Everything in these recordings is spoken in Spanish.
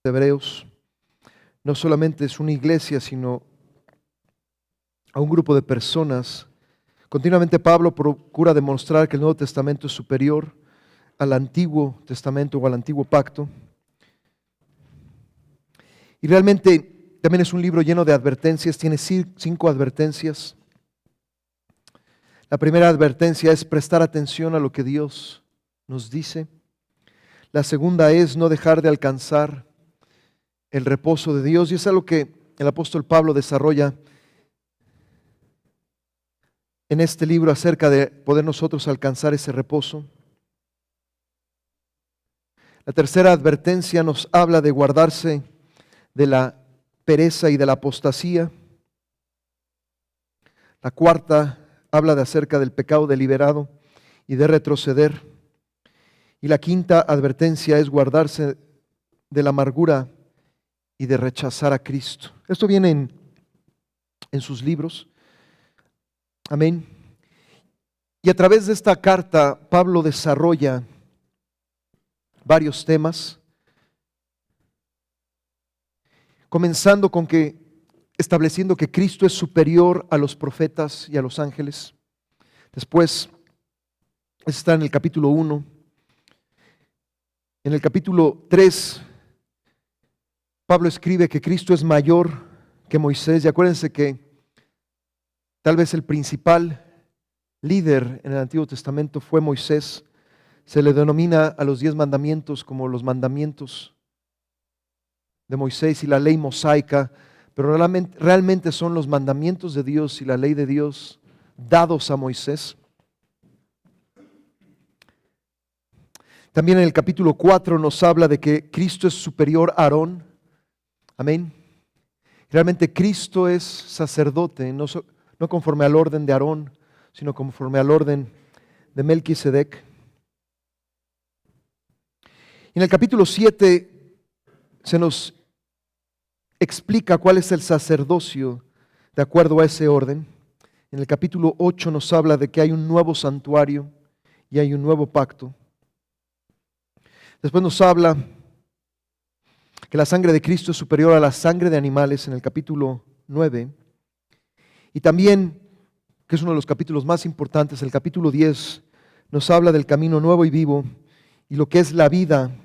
de Hebreos no solamente es una iglesia, sino a un grupo de personas. Continuamente Pablo procura demostrar que el Nuevo Testamento es superior al Antiguo Testamento o al Antiguo Pacto. Y realmente también es un libro lleno de advertencias, tiene 5 advertencias. La primera advertencia es prestar atención a lo que Dios nos dice. La segunda es no dejar de alcanzar el reposo de Dios, y es algo que el apóstol Pablo desarrolla en este libro acerca de poder nosotros alcanzar ese reposo. La tercera advertencia nos habla de guardarse de la pereza y de la apostasía. La cuarta habla de acerca del pecado deliberado y de retroceder. Y la quinta advertencia es guardarse de la amargura y de rechazar a Cristo. Esto viene en sus libros. Amén. Y a través de esta carta, Pablo desarrolla varios temas, comenzando con estableciendo que Cristo es superior a los profetas y a los ángeles. Después, está en el capítulo 1. En el capítulo 3, Pablo escribe que Cristo es mayor que Moisés. Y acuérdense que tal vez el principal líder en el Antiguo Testamento fue Moisés. Se le denomina a los 10 mandamientos como los mandamientos de Moisés y la ley mosaica, pero realmente son los mandamientos de Dios y la ley de Dios dados a Moisés. También en el capítulo 4 nos habla de que Cristo es superior a Aarón. Amén. Realmente Cristo es sacerdote, no conforme al orden de Aarón, sino conforme al orden de Melquisedec. En el capítulo 7 se nos explica cuál es el sacerdocio de acuerdo a ese orden. En el capítulo 8 nos habla de que hay un nuevo santuario y hay un nuevo pacto. Después nos habla que la sangre de Cristo es superior a la sangre de animales en el capítulo 9. Y también, que es uno de los capítulos más importantes, el capítulo 10 nos habla del camino nuevo y vivo y lo que es la vida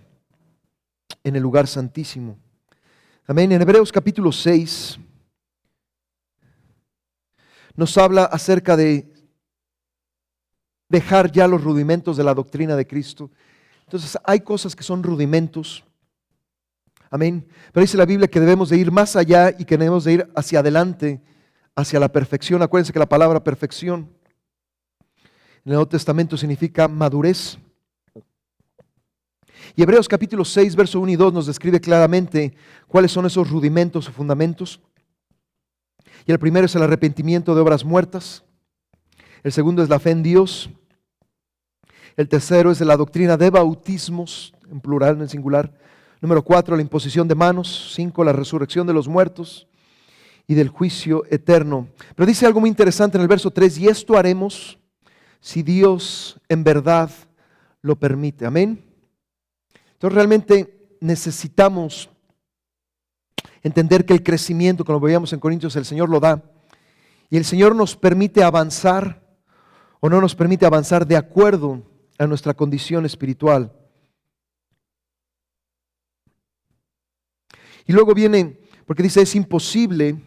en el lugar santísimo. Amén. En Hebreos capítulo 6 nos habla acerca de dejar ya los rudimentos de la doctrina de Cristo. Entonces hay cosas que son rudimentos. Amén. Pero dice la Biblia que debemos de ir más allá y que debemos de ir hacia adelante, hacia la perfección. Acuérdense que la palabra perfección en el Nuevo Testamento significa madurez. Y Hebreos capítulo 6, verso 1 y 2 nos describe claramente cuáles son esos rudimentos o fundamentos. Y el primero es el arrepentimiento de obras muertas. El segundo es la fe en Dios. El tercero es la doctrina de bautismos, en plural, no en singular. Número 4, la imposición de manos. 5, la resurrección de los muertos y del juicio eterno. Pero dice algo muy interesante en el verso 3, y esto haremos si Dios en verdad lo permite. Amén. Entonces realmente necesitamos entender que el crecimiento, como lo veíamos en Corintios, el Señor lo da. Y el Señor nos permite avanzar o no nos permite avanzar de acuerdo a nuestra condición espiritual. Y luego viene, porque dice, es imposible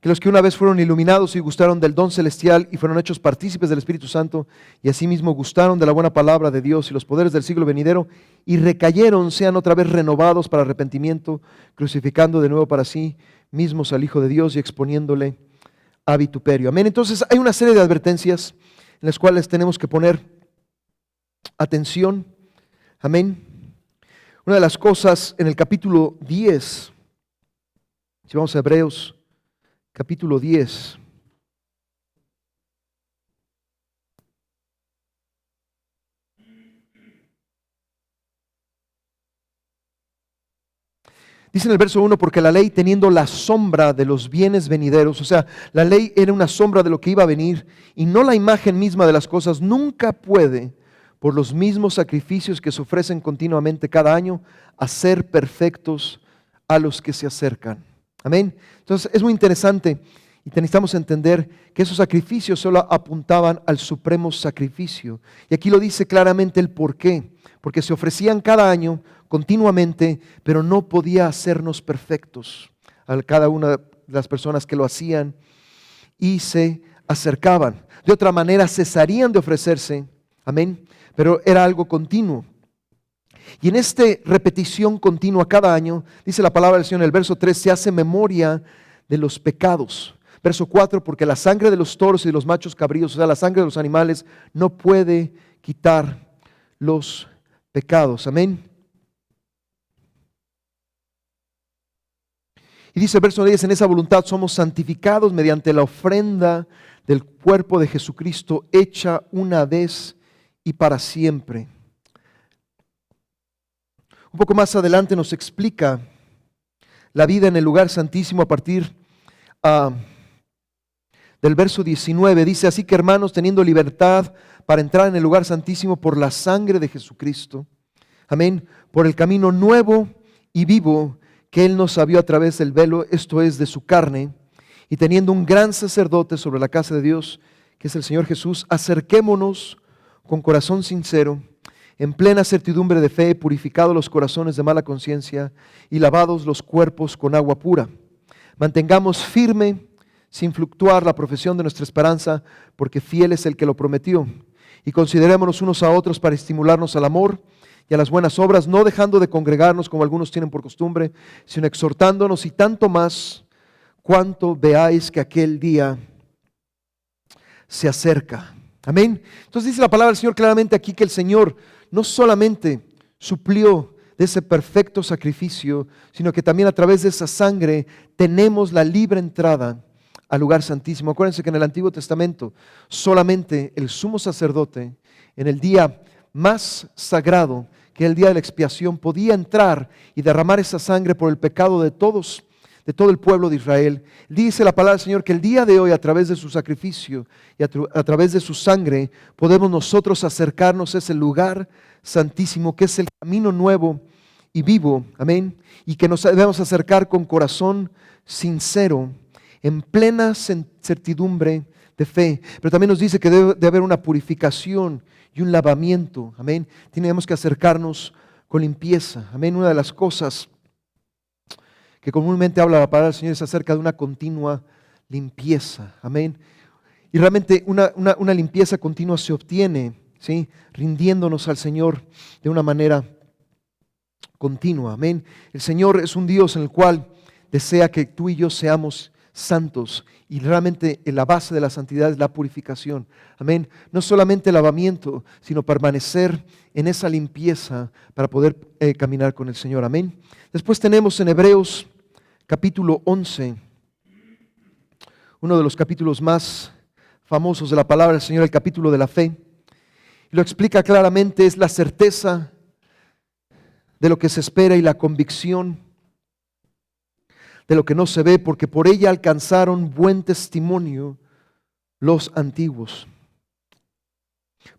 que los que una vez fueron iluminados y gustaron del don celestial y fueron hechos partícipes del Espíritu Santo y asimismo gustaron de la buena palabra de Dios y los poderes del siglo venidero y recayeron, sean otra vez renovados para arrepentimiento, crucificando de nuevo para sí mismos al Hijo de Dios y exponiéndole a vituperio. Amén. Entonces hay una serie de advertencias en las cuales tenemos que poner atención. Amén. Una de las cosas en el capítulo 10, si vamos a Hebreos, capítulo 10. Dice en el verso 1, porque la ley teniendo la sombra de los bienes venideros, o sea, la ley era una sombra de lo que iba a venir y no la imagen misma de las cosas, nunca puede, por los mismos sacrificios que se ofrecen continuamente cada año, a ser perfectos a los que se acercan. Amén. Entonces es muy interesante y necesitamos entender que esos sacrificios solo apuntaban al supremo sacrificio. Y aquí lo dice claramente el por qué. Porque se ofrecían cada año continuamente, pero no podía hacernos perfectos a cada una de las personas que lo hacían y se acercaban. De otra manera cesarían de ofrecerse, amén, pero era algo continuo. Y en esta repetición continua cada año, dice la palabra del Señor en el verso 3, se hace memoria de los pecados. Verso 4, porque la sangre de los toros y de los machos cabríos, o sea, la sangre de los animales, no puede quitar los pecados. Amén. Y dice el verso 10, en esa voluntad somos santificados mediante la ofrenda del cuerpo de Jesucristo, hecha una vez y para siempre. Un poco más adelante nos explica la vida en el lugar santísimo a partir del verso 19. Dice, así que hermanos, teniendo libertad para entrar en el lugar santísimo por la sangre de Jesucristo, amén, por el camino nuevo y vivo que Él nos abrió a través del velo, esto es, de su carne, y teniendo un gran sacerdote sobre la casa de Dios, que es el Señor Jesús, acerquémonos con corazón sincero, en plena certidumbre de fe, purificados los corazones de mala conciencia y lavados los cuerpos con agua pura. Mantengamos firme, sin fluctuar, la profesión de nuestra esperanza, porque fiel es el que lo prometió. Y considerémonos unos a otros para estimularnos al amor y a las buenas obras, no dejando de congregarnos como algunos tienen por costumbre, sino exhortándonos, y tanto más cuanto veáis que aquel día se acerca. Amén. Entonces dice la palabra del Señor claramente aquí que el Señor no solamente suplió de ese perfecto sacrificio, sino que también a través de esa sangre tenemos la libre entrada al lugar santísimo. Acuérdense que en el Antiguo Testamento solamente el sumo sacerdote en el día más sagrado, que el día de la expiación, podía entrar y derramar esa sangre por el pecado de todos, de todo el pueblo de Israel. Dice la palabra del Señor que el día de hoy, a través de su sacrificio y a través de su sangre, podemos nosotros acercarnos a ese lugar santísimo, que es el camino nuevo y vivo, amén, y que nos debemos acercar con corazón sincero, en plena certidumbre de fe. Pero también nos dice que debe de haber una purificación y un lavamiento, amén. Tenemos que acercarnos con limpieza, amén. Una de las cosas que comúnmente habla la palabra del Señor es acerca de una continua limpieza, amén. Y realmente una limpieza continua se obtiene, ¿sí?, rindiéndonos al Señor de una manera continua, amén. El Señor es un Dios en el cual desea que tú y yo seamos santos, y realmente la base de la santidad es la purificación, amén. No solamente el lavamiento, sino permanecer en esa limpieza para poder caminar con el Señor, amén. Después tenemos en Hebreos capítulo 11, uno de los capítulos más famosos de la palabra del Señor, el capítulo de la fe. Lo explica claramente, es la certeza de lo que se espera y la convicción de lo que no se ve, porque por ella alcanzaron buen testimonio los antiguos.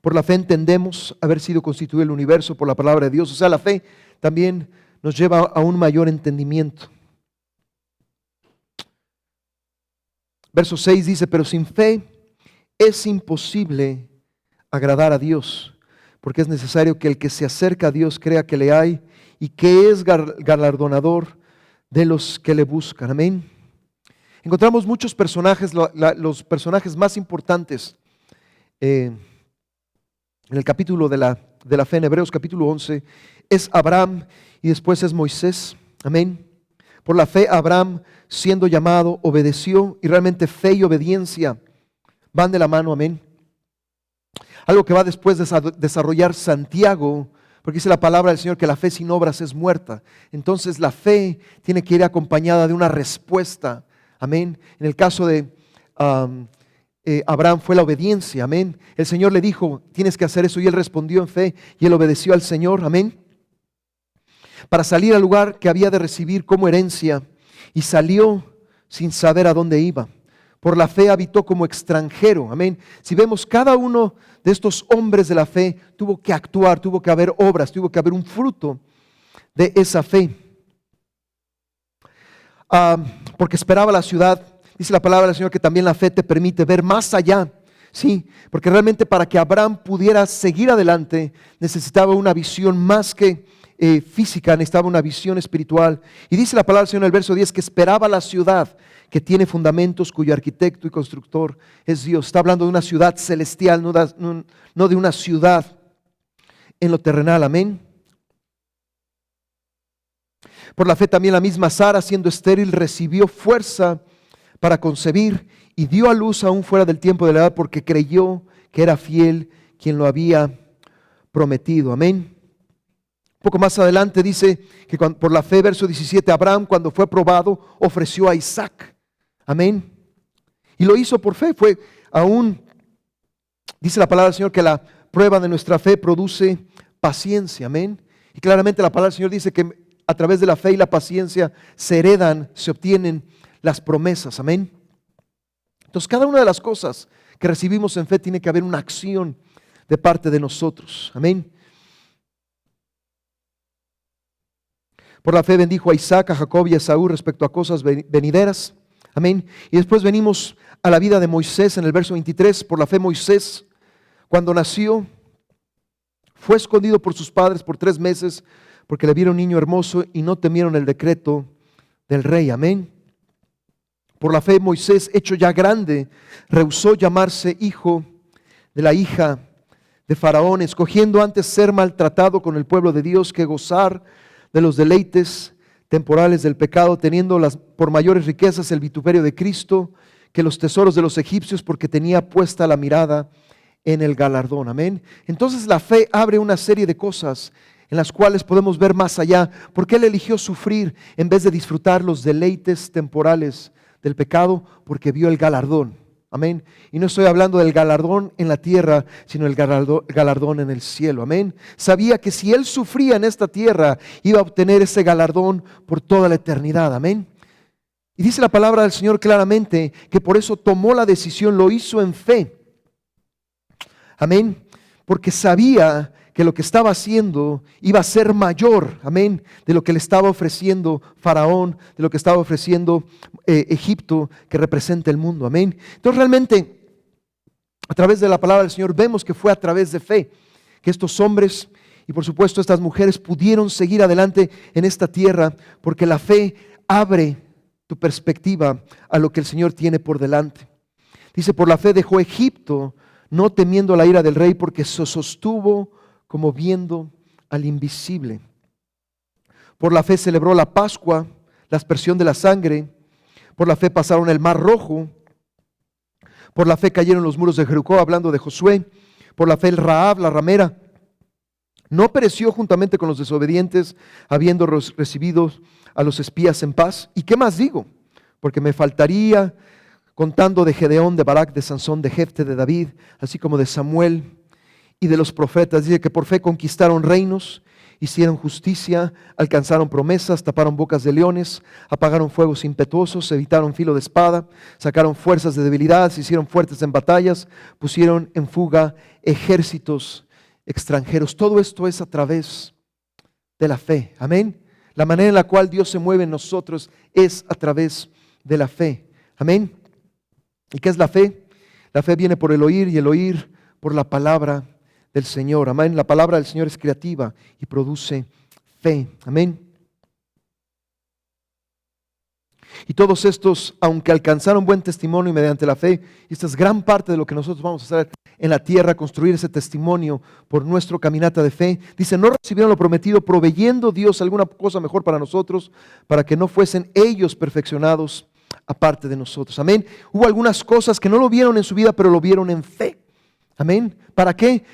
Por la fe entendemos haber sido constituido el universo por la palabra de Dios. O sea, la fe también nos lleva a un mayor entendimiento. Verso 6 dice, pero sin fe es imposible agradar a Dios, porque es necesario que el que se acerca a Dios crea que le hay y que es galardonador de los que le buscan, amén. Encontramos muchos personajes, los personajes más importantes en el capítulo de la fe en Hebreos capítulo 11 es Abraham y después es Moisés, amén. Por la fe Abraham, siendo llamado, obedeció, y realmente fe y obediencia van de la mano, amén. Algo que va después de desarrollar Santiago, porque dice la palabra del Señor que la fe sin obras es muerta. Entonces la fe tiene que ir acompañada de una respuesta, amén. En el caso de Abraham fue la obediencia, amén. El Señor le dijo, tienes que hacer eso, y él respondió en fe y él obedeció al Señor, amén, para salir al lugar que había de recibir como herencia, y salió sin saber a dónde iba. Por la fe habitó como extranjero. Amén. Si vemos, cada uno de estos hombres de la fe tuvo que actuar, tuvo que haber obras, tuvo que haber un fruto de esa fe. Porque esperaba la ciudad. Dice la palabra del Señor que también la fe te permite ver más allá. Sí, porque realmente para que Abraham pudiera seguir adelante necesitaba una visión más que física, necesitaba una visión espiritual. Y dice la palabra del Señor en el verso 10 que esperaba la ciudad que tiene fundamentos, cuyo arquitecto y constructor es Dios. Está hablando de una ciudad celestial, no de una ciudad en lo terrenal. Amén. Por la fe también la misma Sara, siendo estéril, recibió fuerza para concebir y dio a luz aún fuera del tiempo de la edad, porque creyó que era fiel quien lo había prometido. Amén. Un poco más adelante dice que por la fe, verso 17, Abraham, cuando fue probado, ofreció a Isaac. Amén. Y lo hizo por fe. Fue aún, dice la palabra del Señor, que la prueba de nuestra fe produce paciencia. Amén. Y claramente la palabra del Señor dice que a través de la fe y la paciencia se heredan, se obtienen las promesas. Amén. Entonces, cada una de las cosas que recibimos en fe tiene que haber una acción de parte de nosotros. Amén. Por la fe bendijo a Isaac, a Jacob y a Esaú respecto a cosas venideras. Amén. Y después venimos a la vida de Moisés en el verso 23. Por la fe Moisés, cuando nació, fue escondido por sus padres por 3 meses, porque le vieron niño hermoso y no temieron el decreto del rey. Amén. Por la fe Moisés, hecho ya grande, rehusó llamarse hijo de la hija de Faraón, escogiendo antes ser maltratado con el pueblo de Dios que gozar de los deleites temporales del pecado, teniendo por mayores riquezas el vituperio de Cristo que los tesoros de los egipcios, porque tenía puesta la mirada en el galardón. Amén. Entonces la fe abre una serie de cosas en las cuales podemos ver más allá. ¿Por qué él eligió sufrir en vez de disfrutar los deleites temporales del pecado? Porque vio el galardón. Amén. Y no estoy hablando del galardón en la tierra, sino el galardón en el cielo. Amén. Sabía que si él sufría en esta tierra, iba a obtener ese galardón por toda la eternidad. Amén. Y dice la palabra del Señor claramente que por eso tomó la decisión, lo hizo en fe. Amén. Porque sabía que lo que estaba haciendo iba a ser mayor, amén, de lo que le estaba ofreciendo Faraón, de lo que estaba ofreciendo Egipto, que representa el mundo, amén. Entonces realmente, a través de la palabra del Señor, vemos que fue a través de fe que estos hombres y por supuesto estas mujeres pudieron seguir adelante en esta tierra, porque la fe abre tu perspectiva a lo que el Señor tiene por delante. Dice, por la fe dejó Egipto, no temiendo la ira del rey, porque se sostuvo como viendo al invisible. Por la fe celebró la Pascua, la aspersión de la sangre. Por la fe pasaron el Mar Rojo. Por la fe cayeron los muros de Jericó, hablando de Josué. Por la fe el Rahab, la ramera, no pereció juntamente con los desobedientes, habiendo recibido a los espías en paz. ¿Y qué más digo? Porque me faltaría, contando de Gedeón, de Barak, de Sansón, de Jefte, de David, así como de Samuel y de los profetas. Dice que por fe conquistaron reinos, hicieron justicia, alcanzaron promesas, taparon bocas de leones, apagaron fuegos impetuosos, evitaron filo de espada, sacaron fuerzas de debilidad, se hicieron fuertes en batallas, pusieron en fuga ejércitos extranjeros. Todo esto es a través de la fe. Amén. La manera en la cual Dios se mueve en nosotros es a través de la fe. Amén. ¿Y qué es la fe? La fe viene por el oír y el oír por la palabra del Señor. Amén. La palabra del Señor es creativa y produce fe. Amén. Y todos estos, aunque alcanzaron buen testimonio mediante la fe, y esta es gran parte de lo que nosotros vamos a hacer en la tierra, construir ese testimonio por nuestra caminata de fe, dice, no recibieron lo prometido, proveyendo Dios alguna cosa mejor para nosotros, para que no fuesen ellos perfeccionados aparte de nosotros. Amén. Hubo algunas cosas que no lo vieron en su vida, pero lo vieron en fe. Amén. ¿Para qué?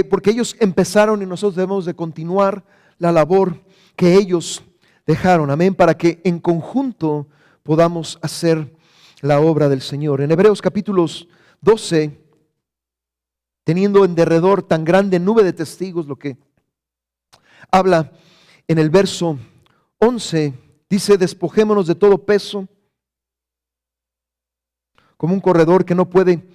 Porque ellos empezaron y nosotros debemos de continuar la labor que ellos dejaron. Amén. Para que en conjunto podamos hacer la obra del Señor. En Hebreos capítulos 12, teniendo en derredor tan grande nube de testigos, lo que habla en el verso 11, dice, despojémonos de todo peso, como un corredor que no puede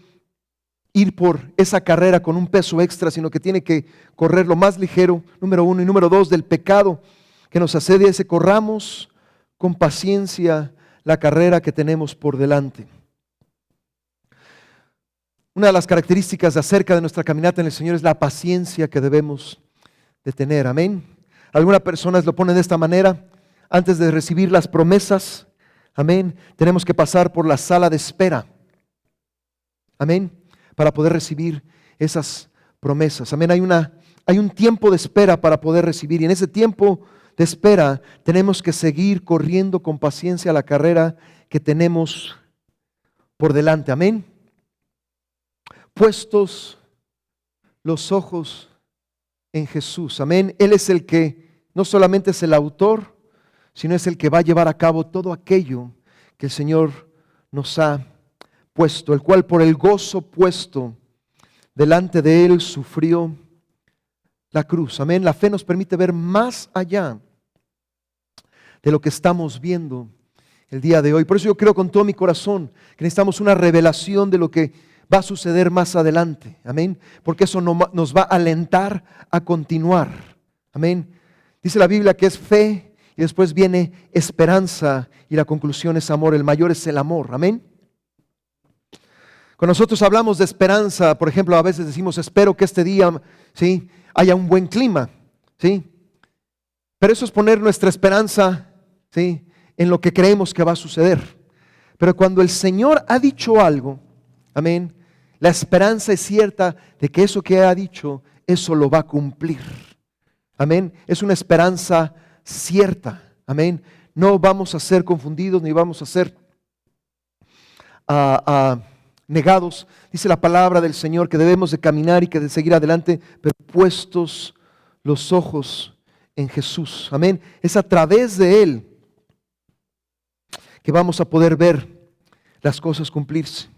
ir por esa carrera con un peso extra, sino que tiene que correr lo más ligero, número uno, y número dos, del pecado que nos asedia, ese corramos con paciencia la carrera que tenemos por delante. Una de las características acerca de nuestra caminata en el Señor es la paciencia que debemos de tener, amén. Algunas personas lo ponen de esta manera: antes de recibir las promesas, amén, tenemos que pasar por la sala de espera, amén, para poder recibir esas promesas, amén. Hay un tiempo de espera para poder recibir, y en ese tiempo de espera tenemos que seguir corriendo con paciencia la carrera que tenemos por delante, amén. Puestos los ojos en Jesús, amén. Él es el que no solamente es el autor, sino es el que va a llevar a cabo todo aquello que el Señor nos ha puesto, el cual por el gozo puesto delante de Él sufrió la cruz, amén. La fe nos permite ver más allá de lo que estamos viendo el día de hoy. Por eso yo creo con todo mi corazón que necesitamos una revelación de lo que va a suceder más adelante, amén, porque eso nos va a alentar a continuar, amén. Dice la Biblia que es fe y después viene esperanza y la conclusión es amor. El mayor es el amor, amén. Cuando nosotros hablamos de esperanza, por ejemplo, a veces decimos: espero que este día, ¿sí?, haya un buen clima, ¿sí? Pero eso es poner nuestra esperanza, ¿sí?, en lo que creemos que va a suceder. Pero cuando el Señor ha dicho algo, amén, la esperanza es cierta de que eso que ha dicho, eso lo va a cumplir. Amén. Es una esperanza cierta. Amén. No vamos a ser confundidos ni vamos a ser negados. Dice la palabra del Señor que debemos de caminar y que de seguir adelante, pero puestos los ojos en Jesús. Amén. Es a través de Él que vamos a poder ver las cosas cumplirse.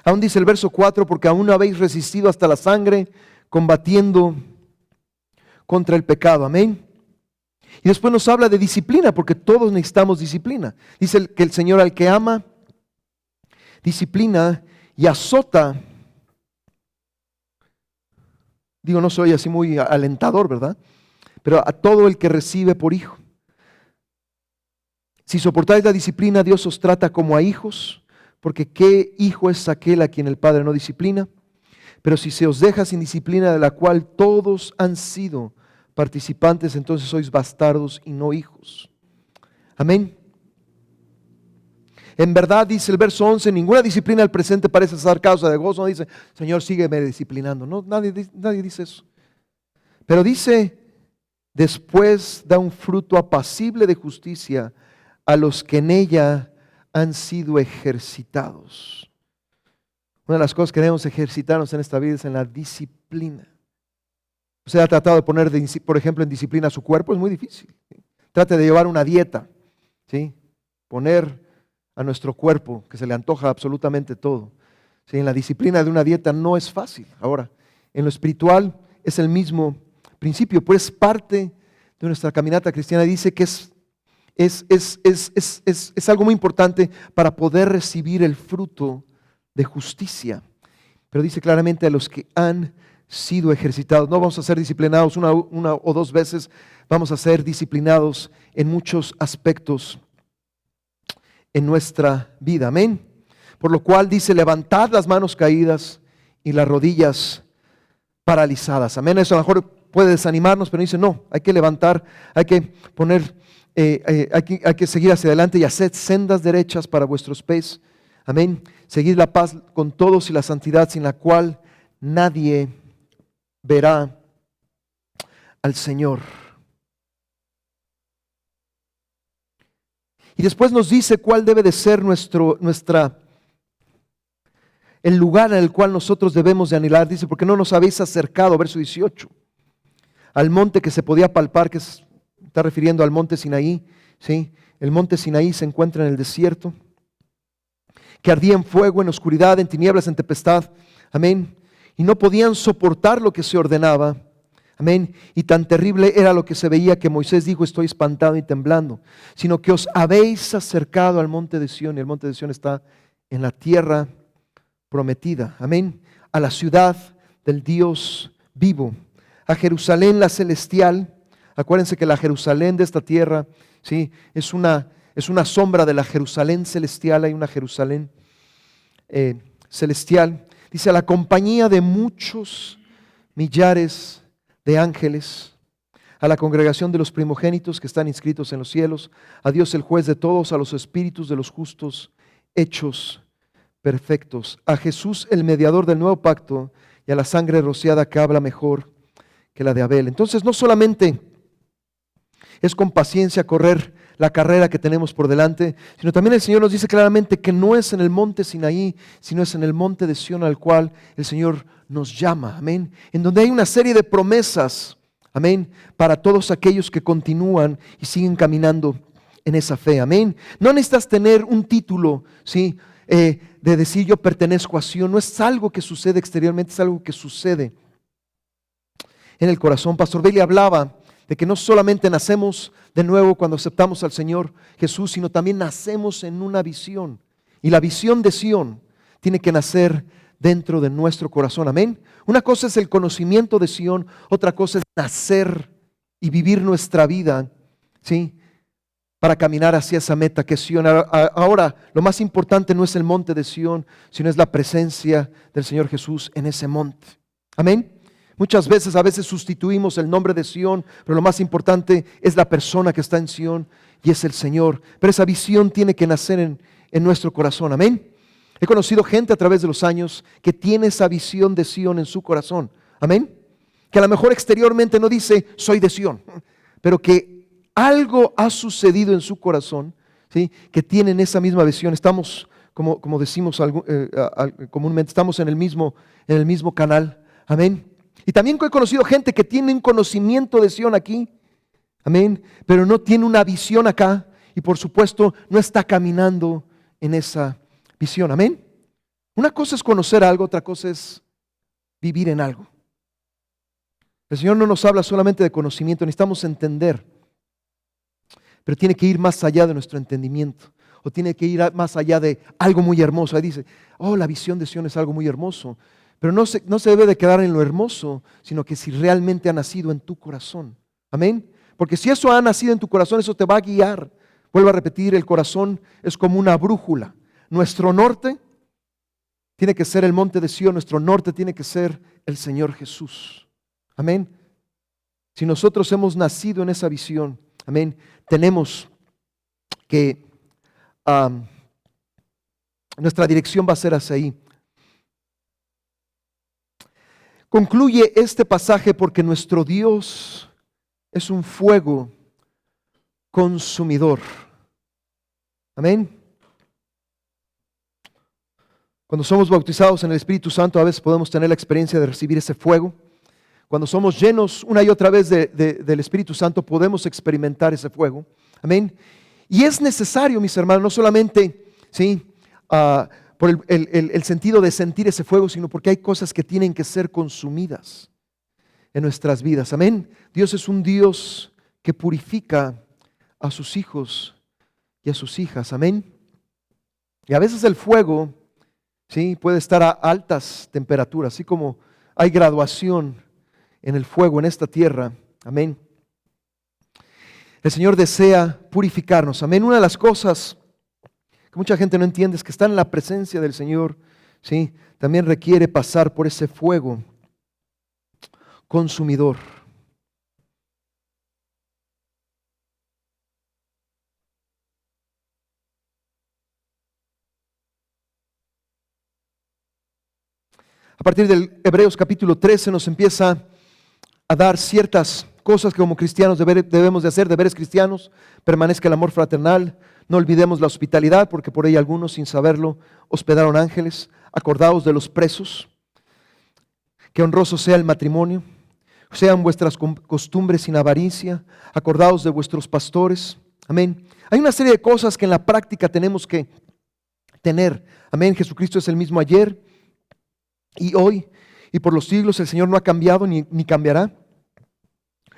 Aún dice el verso 4: porque aún no habéis resistido hasta la sangre, combatiendo contra el pecado, amén. Y después nos habla de disciplina, porque todos necesitamos disciplina. Dice que el Señor al que ama, disciplina y azota. Digo, no soy así muy alentador, ¿verdad? Pero a todo el que recibe por hijo. Si soportáis la disciplina, Dios os trata como a hijos. Porque ¿qué hijo es aquel a quien el Padre no disciplina? Pero si se os deja sin disciplina, de la cual todos han sido participantes, entonces sois bastardos y no hijos. Amén. En verdad, dice el verso 11, ninguna disciplina al presente parece ser causa de gozo. No dice: Señor, sígueme disciplinando. No, nadie dice eso. Pero dice: después da un fruto apacible de justicia a los que en ella han sido ejercitados. Una de las cosas que debemos ejercitarnos en esta vida es en la disciplina. Usted ha tratado de poner, por ejemplo, en disciplina a su cuerpo, es muy difícil. Trate de llevar una dieta, ¿sí? Poner a nuestro cuerpo, que se le antoja absolutamente todo, ¿sí? En la disciplina de una dieta no es fácil. Ahora, en lo espiritual es el mismo principio, pues es parte de nuestra caminata cristiana. Dice que es algo muy importante para poder recibir el fruto de justicia. Pero dice claramente: a los que han sido ejercitados. No vamos a ser disciplinados una o dos veces, vamos a ser disciplinados en muchos aspectos en nuestra vida. Amén. Por lo cual dice: levantad las manos caídas y las rodillas paralizadas. Amén. Eso a lo mejor puede desanimarnos, pero dice: no, hay que levantar, hay que poner, hay que seguir hacia adelante y hacer sendas derechas para vuestros pies. Amén. Seguid la paz con todos y la santidad, sin la cual nadie verá al Señor. Y después nos dice cuál debe de ser el lugar en el cual nosotros debemos de anhelar. Dice: porque no nos habéis acercado, verso 18, al monte que se podía palpar, que está refiriendo al monte Sinaí, ¿sí? El monte Sinaí se encuentra en el desierto, que ardía en fuego, en oscuridad, en tinieblas, en tempestad. Amén. Y no podían soportar lo que se ordenaba. Amén. Y tan terrible era lo que se veía que Moisés dijo, estoy espantado y temblando, sino que os habéis acercado al monte de Sión, y el monte de Sión está en la tierra prometida. Amén. A la ciudad del Dios vivo, a Jerusalén la celestial. Acuérdense que la Jerusalén de esta tierra, ¿sí?, es una sombra de la Jerusalén celestial. Hay una Jerusalén celestial. Dice, a la compañía de muchos millares de ángeles, a la congregación de los primogénitos que están inscritos en los cielos, a Dios el juez de todos, a los espíritus de los justos hechos perfectos, a Jesús el mediador del nuevo pacto y a la sangre rociada que habla mejor que la de Abel. Entonces no solamente es con paciencia correr la carrera que tenemos por delante, sino también el Señor nos dice claramente que no es en el monte Sinaí, sino es en el monte de Sión al cual el Señor nos llama, amén, en donde hay una serie de promesas, amén, para todos aquellos que continúan y siguen caminando en esa fe, amén. No necesitas tener un título, ¿sí?, de decir yo pertenezco a Sión. No es algo que sucede exteriormente, es algo que sucede en el corazón. Pastor Bailey hablaba de que no solamente nacemos de nuevo cuando aceptamos al Señor Jesús, sino también nacemos en una visión. Y la visión de Sión tiene que nacer dentro de nuestro corazón, amén. Una cosa es el conocimiento de Sión, otra cosa es nacer y vivir nuestra vida, ¿sí?, para caminar hacia esa meta que es Sión. Ahora, lo más importante no es el monte de Sión, sino es la presencia del Señor Jesús en ese monte, amén. Muchas veces, a veces sustituimos el nombre de Sión, pero lo más importante es la persona que está en Sión y es el Señor. Pero esa visión tiene que nacer en nuestro corazón, amén. He conocido gente a través de los años que tiene esa visión de Sión en su corazón, amén. Que a lo mejor exteriormente no dice soy de Sión, pero que algo ha sucedido en su corazón, ¿sí?, que tienen esa misma visión. Estamos, como decimos comúnmente, estamos en el mismo canal, amén. Y también he conocido gente que tiene un conocimiento de Sión aquí, amén, pero no tiene una visión acá y por supuesto no está caminando en esa visión, amén. Una cosa es conocer algo, otra cosa es vivir en algo. El Señor no nos habla solamente de conocimiento, necesitamos entender, pero tiene que ir más allá de nuestro entendimiento, o tiene que ir más allá de algo muy hermoso. Ahí dice, la visión de Sión es algo muy hermoso, pero no se debe de quedar en lo hermoso, sino que si realmente ha nacido en tu corazón, amén. Porque si eso ha nacido en tu corazón, eso te va a guiar. Vuelvo a repetir, el corazón es como una brújula. Nuestro norte tiene que ser el monte de Sión, nuestro norte tiene que ser el Señor Jesús, amén. Si nosotros hemos nacido en esa visión, amén, tenemos que, nuestra dirección va a ser hacia ahí. Concluye este pasaje porque nuestro Dios es un fuego consumidor, amén. Cuando somos bautizados en el Espíritu Santo, a veces podemos tener la experiencia de recibir ese fuego. Cuando somos llenos una y otra vez del Espíritu Santo, podemos experimentar ese fuego. Amén. Y es necesario, mis hermanos, no solamente, ¿sí?, por el sentido de sentir ese fuego, sino porque hay cosas que tienen que ser consumidas en nuestras vidas. Amén. Dios es un Dios que purifica a sus hijos y a sus hijas. Amén. Y a veces el fuego, ¿sí?, puede estar a altas temperaturas, así como hay graduación en el fuego en esta tierra, amén. El Señor desea purificarnos, amén. Una de las cosas que mucha gente no entiende es que estar en la presencia del Señor, ¿sí?, también requiere pasar por ese fuego consumidor. A partir del Hebreos capítulo 13 nos empieza a dar ciertas cosas que como cristianos debemos de hacer, deberes cristianos. Permanezca el amor fraternal, no olvidemos la hospitalidad, porque por ahí algunos sin saberlo hospedaron ángeles. Acordaos de los presos, que honroso sea el matrimonio, sean vuestras costumbres sin avaricia, acordaos de vuestros pastores, amén. Hay una serie de cosas que en la práctica tenemos que tener, amén. Jesucristo es el mismo ayer y hoy y por los siglos. El Señor no ha cambiado ni cambiará.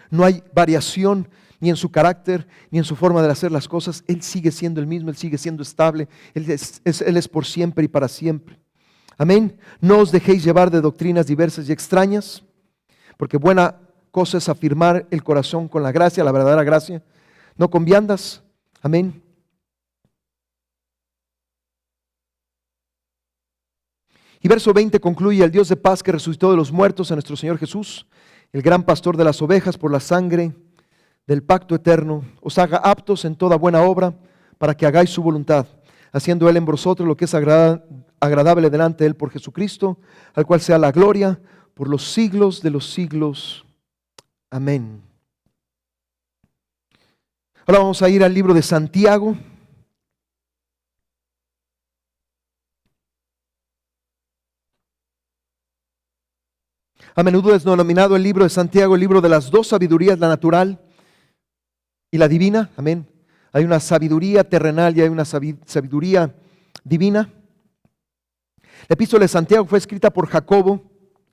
No hay variación ni en su carácter, ni en su forma de hacer las cosas. Él sigue siendo el mismo, Él sigue siendo estable. Él es por siempre y para siempre. Amén. No os dejéis llevar de doctrinas diversas y extrañas, porque buena cosa es afirmar el corazón con la gracia, la verdadera gracia, no con viandas. Amén. Y verso 20 concluye: el Dios de paz que resucitó de los muertos a nuestro Señor Jesús, el gran pastor de las ovejas, por la sangre del pacto eterno, os haga aptos en toda buena obra, para que hagáis su voluntad, haciendo Él en vosotros lo que es agradable delante de Él por Jesucristo, al cual sea la gloria por los siglos de los siglos. Amén. Ahora vamos a ir al libro de Santiago. A menudo es denominado el libro de Santiago el libro de las dos sabidurías, la natural y la divina. Amén. Hay una sabiduría terrenal y hay una sabiduría divina. La epístola de Santiago fue escrita por Jacobo,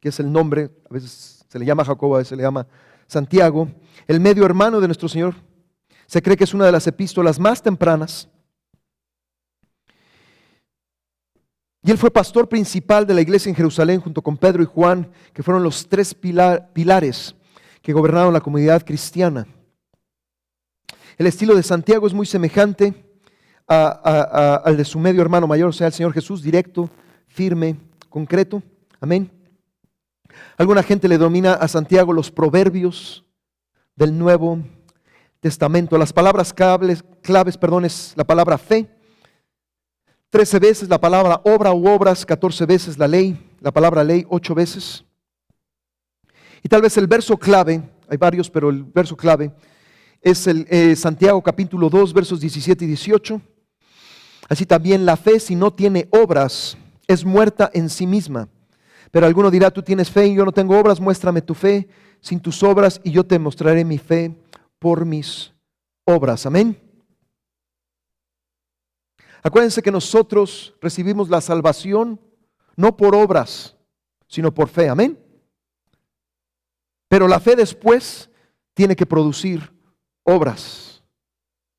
que es el nombre, a veces se le llama Jacobo, a veces se le llama Santiago, el medio hermano de nuestro Señor. Se cree que es una de las epístolas más tempranas. Y él fue pastor principal de la iglesia en Jerusalén junto con Pedro y Juan, que fueron los tres pilares que gobernaron la comunidad cristiana. El estilo de Santiago es muy semejante al de su medio hermano mayor, o sea, el Señor Jesús, directo, firme, concreto. Amén. Alguna gente le denomina a Santiago los proverbios del Nuevo Testamento. Las palabras claves, es la palabra fe, 13 veces la palabra obra u obras, 14 veces la ley, la palabra ley 8 veces. Y tal vez el verso clave, hay varios, pero el verso clave es el Santiago capítulo 2, versos 17 y 18. Así también la fe, si no tiene obras, es muerta en sí misma. Pero alguno dirá: tú tienes fe y yo no tengo obras, muéstrame tu fe sin tus obras y yo te mostraré mi fe por mis obras. Amén. Acuérdense que nosotros recibimos la salvación no por obras, sino por fe. Amén. Pero la fe después tiene que producir obras.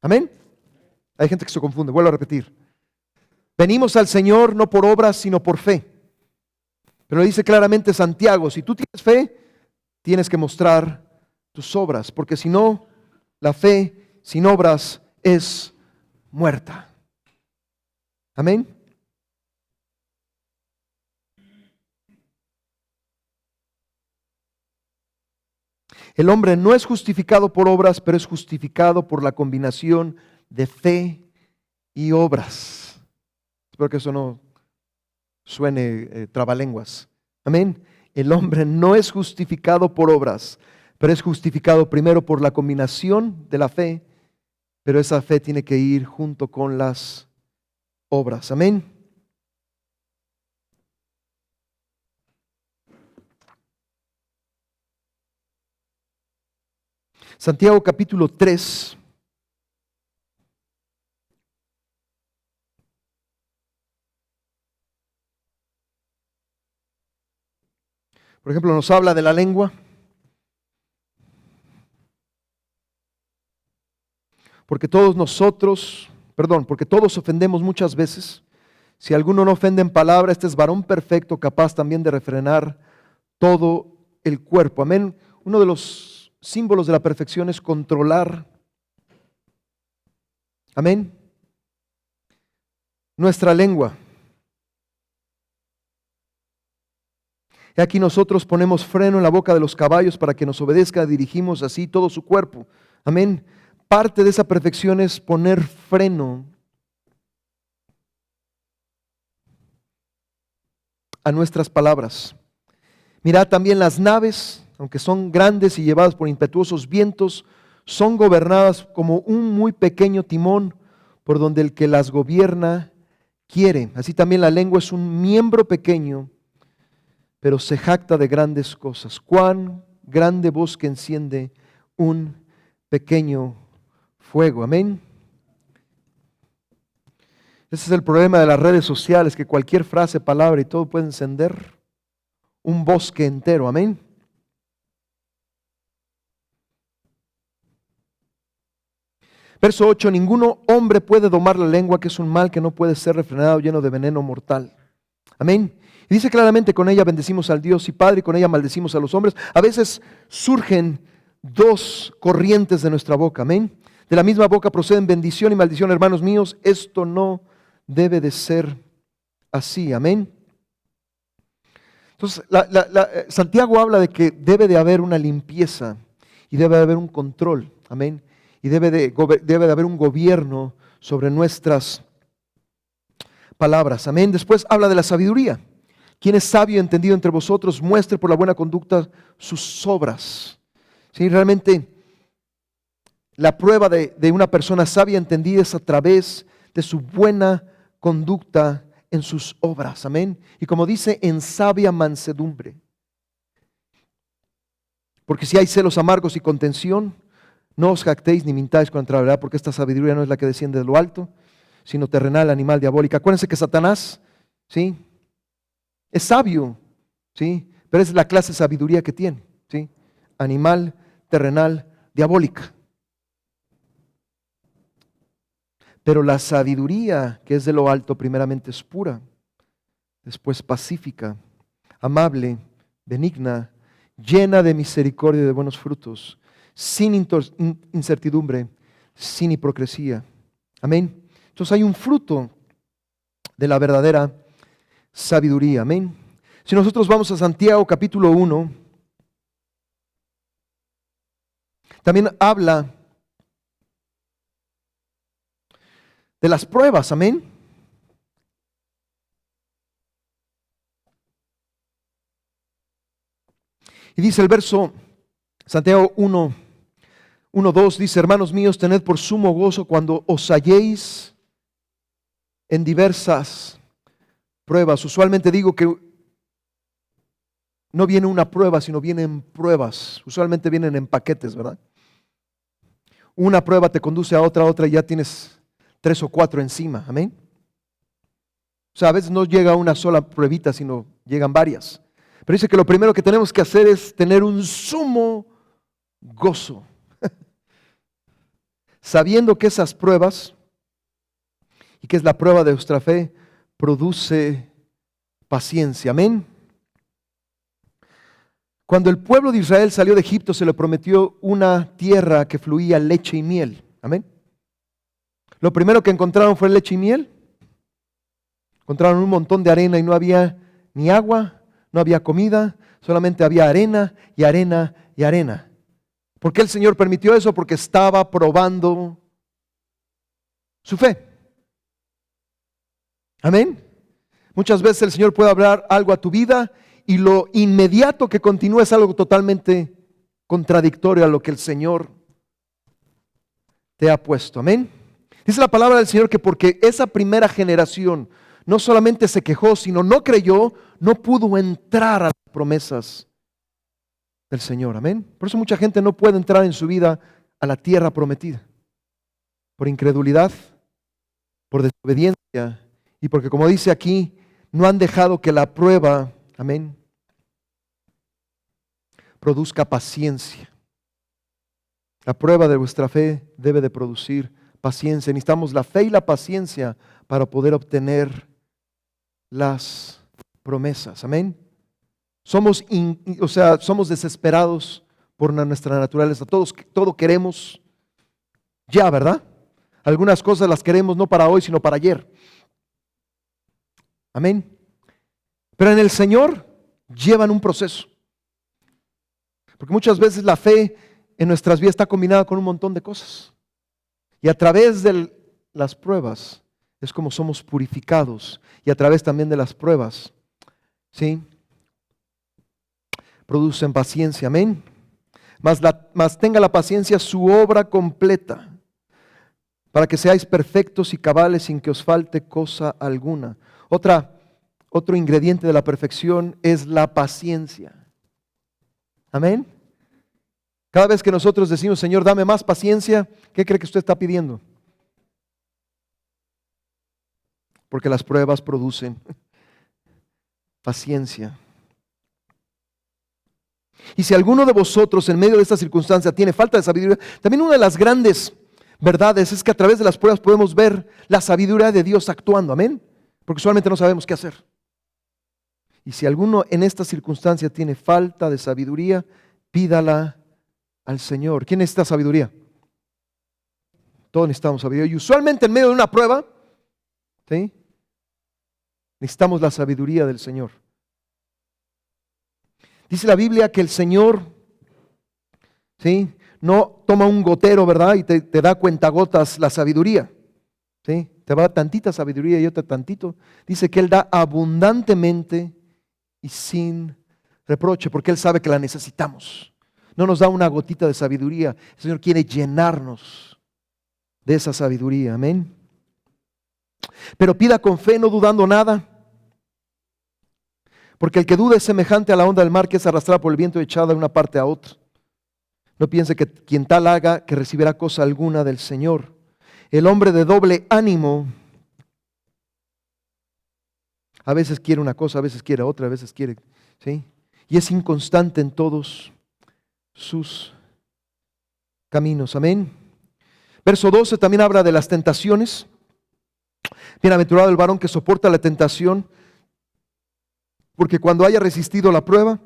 Amén. Hay gente que se confunde, vuelvo a repetir. Venimos al Señor no por obras, sino por fe. Pero dice claramente Santiago: si tú tienes fe, tienes que mostrar tus obras, porque si no, la fe sin obras es muerta. Amén. El hombre no es justificado por obras, pero es justificado por la combinación de fe y obras. Espero que eso no suene trabalenguas. Amén. El hombre no es justificado por obras, pero es justificado primero por la combinación de la fe, pero esa fe tiene que ir junto con las obras. Amén. Santiago capítulo 3. Por ejemplo, nos habla de la lengua. Porque todos ofendemos muchas veces. Si alguno no ofende en palabra, este es varón perfecto, capaz también de refrenar todo el cuerpo. Amén. Uno de los símbolos de la perfección es controlar. Amén. Nuestra lengua. Y aquí nosotros ponemos freno en la boca de los caballos para que nos obedezca, dirigimos así todo su cuerpo. Amén. Parte de esa perfección es poner freno a nuestras palabras. Mirad también las naves, aunque son grandes y llevadas por impetuosos vientos, son gobernadas como un muy pequeño timón por donde el que las gobierna quiere. Así también la lengua es un miembro pequeño, pero se jacta de grandes cosas. Cuán grande voz que enciende un pequeño fuego. Amén. Ese es el problema de las redes sociales, que cualquier frase, palabra y todo puede encender un bosque entero. Amén. Verso 8, ninguno hombre puede domar la lengua, que es un mal que no puede ser refrenado, lleno de veneno mortal. Amén. Y dice claramente, con ella bendecimos al Dios y Padre, y con ella maldecimos a los hombres. A veces surgen dos corrientes de nuestra boca. Amén. De la misma boca proceden bendición y maldición, hermanos míos. Esto no debe de ser así. Amén. Entonces, Santiago habla de que debe de haber una limpieza y debe de haber un control. Amén. Y debe de haber un gobierno sobre nuestras palabras. Amén. Después habla de la sabiduría. Quien es sabio y entendido entre vosotros, muestre por la buena conducta sus obras. ¿Sí? Realmente la prueba de una persona sabia y entendida es a través de su buena conducta en sus obras. Amén. Y como dice, en sabia mansedumbre. Porque si hay celos amargos y contención, no os jactéis ni mintáis contra la verdad, porque esta sabiduría no es la que desciende de lo alto, sino terrenal, animal, diabólica. Acuérdense que Satanás, ¿sí?, es sabio, ¿sí?, pero es la clase de sabiduría que tiene, ¿sí?, animal, terrenal, diabólica. Pero la sabiduría que es de lo alto primeramente es pura, después pacífica, amable, benigna, llena de misericordia y de buenos frutos, sin incertidumbre, sin hipocresía. Amén. Entonces hay un fruto de la verdadera sabiduría. Amén. Si nosotros vamos a Santiago capítulo 1, también habla de las pruebas. Amén. Y dice el verso, Santiago 1:2 dice, hermanos míos, tened por sumo gozo cuando os halléis en diversas pruebas. Usualmente digo que no viene una prueba, sino vienen pruebas. Usualmente vienen en paquetes, ¿verdad? Una prueba te conduce a otra y ya tienes 3 o 4 encima. Amén. O sea, a veces no llega una sola pruebita, sino llegan varias. Pero dice que lo primero que tenemos que hacer es tener un sumo gozo, sabiendo que esas pruebas, y que es la prueba de nuestra fe, produce paciencia. Amén. Cuando el pueblo de Israel salió de Egipto, se le prometió una tierra que fluía leche y miel. Amén. Lo primero que encontraron fue leche y miel. Encontraron un montón de arena y no había ni agua, no había comida, solamente había arena y arena y arena. ¿Por qué el Señor permitió eso? Porque estaba probando su fe. Amén. Muchas veces el Señor puede hablar algo a tu vida y lo inmediato que continúa es algo totalmente contradictorio a lo que el Señor te ha puesto. Amén. Dice la palabra del Señor que porque esa primera generación no solamente se quejó, sino no creyó, no pudo entrar a las promesas del Señor. Amén. Por eso mucha gente no puede entrar en su vida a la tierra prometida. Por incredulidad, por desobediencia y porque, como dice aquí, no han dejado que la prueba, amén, produzca paciencia. La prueba de vuestra fe debe de producir paciencia. Necesitamos la fe y la paciencia para poder obtener las promesas. Amén. Somos desesperados por nuestra naturaleza. Todo queremos ya, ¿verdad? Algunas cosas las queremos no para hoy, sino para ayer. Amén. Pero en el Señor llevan un proceso. Porque muchas veces la fe en nuestras vidas está combinada con un montón de cosas. Y a través de las pruebas es como somos purificados. Y a través también de las pruebas, ¿sí?, producen paciencia. Amén. Mas tenga la paciencia su obra completa, para que seáis perfectos y cabales sin que os falte cosa alguna. Otro ingrediente de la perfección es la paciencia. Amén. Cada vez que nosotros decimos, Señor, dame más paciencia, ¿qué cree que usted está pidiendo? Porque las pruebas producen paciencia. Y si alguno de vosotros en medio de esta circunstancia tiene falta de sabiduría, también una de las grandes verdades es que a través de las pruebas podemos ver la sabiduría de Dios actuando, amén. Porque usualmente no sabemos qué hacer. Y si alguno en esta circunstancia tiene falta de sabiduría, pídala al Señor. ¿Quién necesita sabiduría? Todos necesitamos sabiduría. Y usualmente en medio de una prueba, ¿sí?, necesitamos la sabiduría del Señor. Dice la Biblia que el Señor, ¿sí?, no toma un gotero, ¿verdad?, y te da cuentagotas la sabiduría. ¿Sí? Te va tantita sabiduría y otra tantito. Dice que Él da abundantemente y sin reproche, porque Él sabe que la necesitamos. No nos da una gotita de sabiduría. El Señor quiere llenarnos de esa sabiduría. Amén. Pero pida con fe, no dudando nada. Porque el que duda es semejante a la onda del mar que es arrastrada por el viento y echada de una parte a otra. No piense que quien tal haga, que recibirá cosa alguna del Señor. El hombre de doble ánimo a veces quiere una cosa, a veces quiere otra, a veces quiere, ¿sí? Y es inconstante en todos sus caminos. Amén. Verso 12 también habla de las tentaciones. Bienaventurado el varón que soporta la tentación, porque cuando haya resistido la prueba,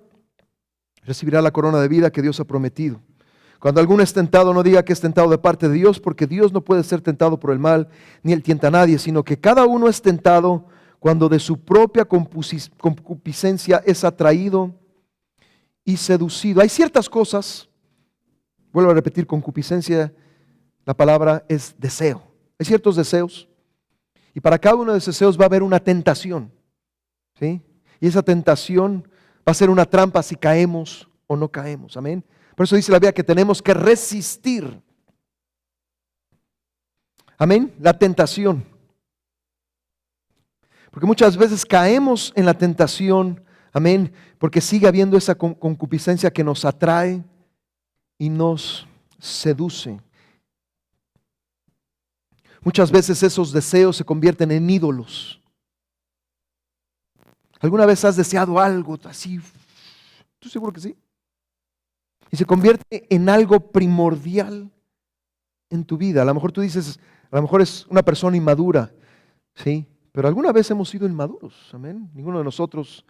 recibirá la corona de vida que Dios ha prometido. Cuando alguno es tentado, no diga que es tentado de parte de Dios, porque Dios no puede ser tentado por el mal, ni Él tienta a nadie, sino que cada uno es tentado cuando de su propia concupiscencia es atraído y seducido. Hay ciertas cosas, vuelvo a repetir, concupiscencia, la palabra es deseo. Hay ciertos deseos, y para cada uno de esos deseos va a haber una tentación, ¿sí? Y esa tentación va a ser una trampa si caemos o no caemos. Amén. Por eso dice la Biblia que tenemos que resistir. Amén. La tentación. Porque muchas veces caemos en la tentación. Amén. Porque sigue habiendo esa concupiscencia que nos atrae y nos seduce. Muchas veces esos deseos se convierten en ídolos. ¿Alguna vez has deseado algo así? ¿Tú seguro que sí? Y se convierte en algo primordial en tu vida. A lo mejor tú dices, a lo mejor es una persona inmadura, ¿sí? Pero alguna vez hemos sido inmaduros, amén. Ninguno de nosotros,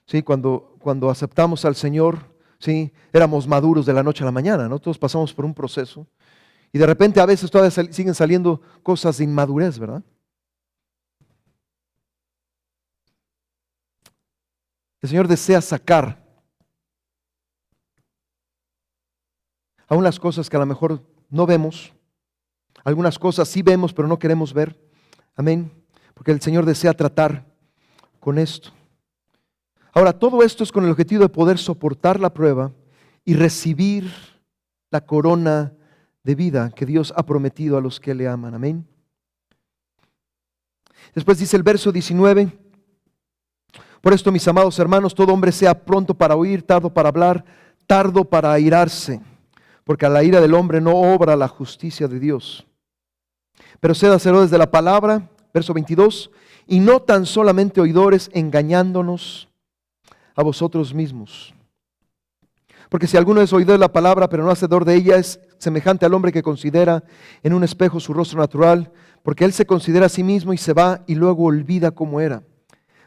¿sí?, cuando aceptamos al Señor, ¿sí?, éramos maduros de la noche a la mañana, ¿no? Todos pasamos por un proceso. Y de repente a veces todavía siguen saliendo cosas de inmadurez, ¿verdad? El Señor desea sacar aún las cosas que a lo mejor no vemos, algunas cosas sí vemos pero no queremos ver, amén, porque el Señor desea tratar con esto. Ahora, todo esto es con el objetivo de poder soportar la prueba y recibir la corona de vida que Dios ha prometido a los que le aman, amén. Después dice el verso 19, por esto, mis amados hermanos, todo hombre sea pronto para oír, tardo para hablar, tardo para airarse, porque a la ira del hombre no obra la justicia de Dios. Pero sed hacedores de la palabra, verso 22, y no tan solamente oidores, engañándonos a vosotros mismos. Porque si alguno es oidor de la palabra, pero no hacedor de ella, es semejante al hombre que considera en un espejo su rostro natural, porque él se considera a sí mismo y se va y luego olvida cómo era.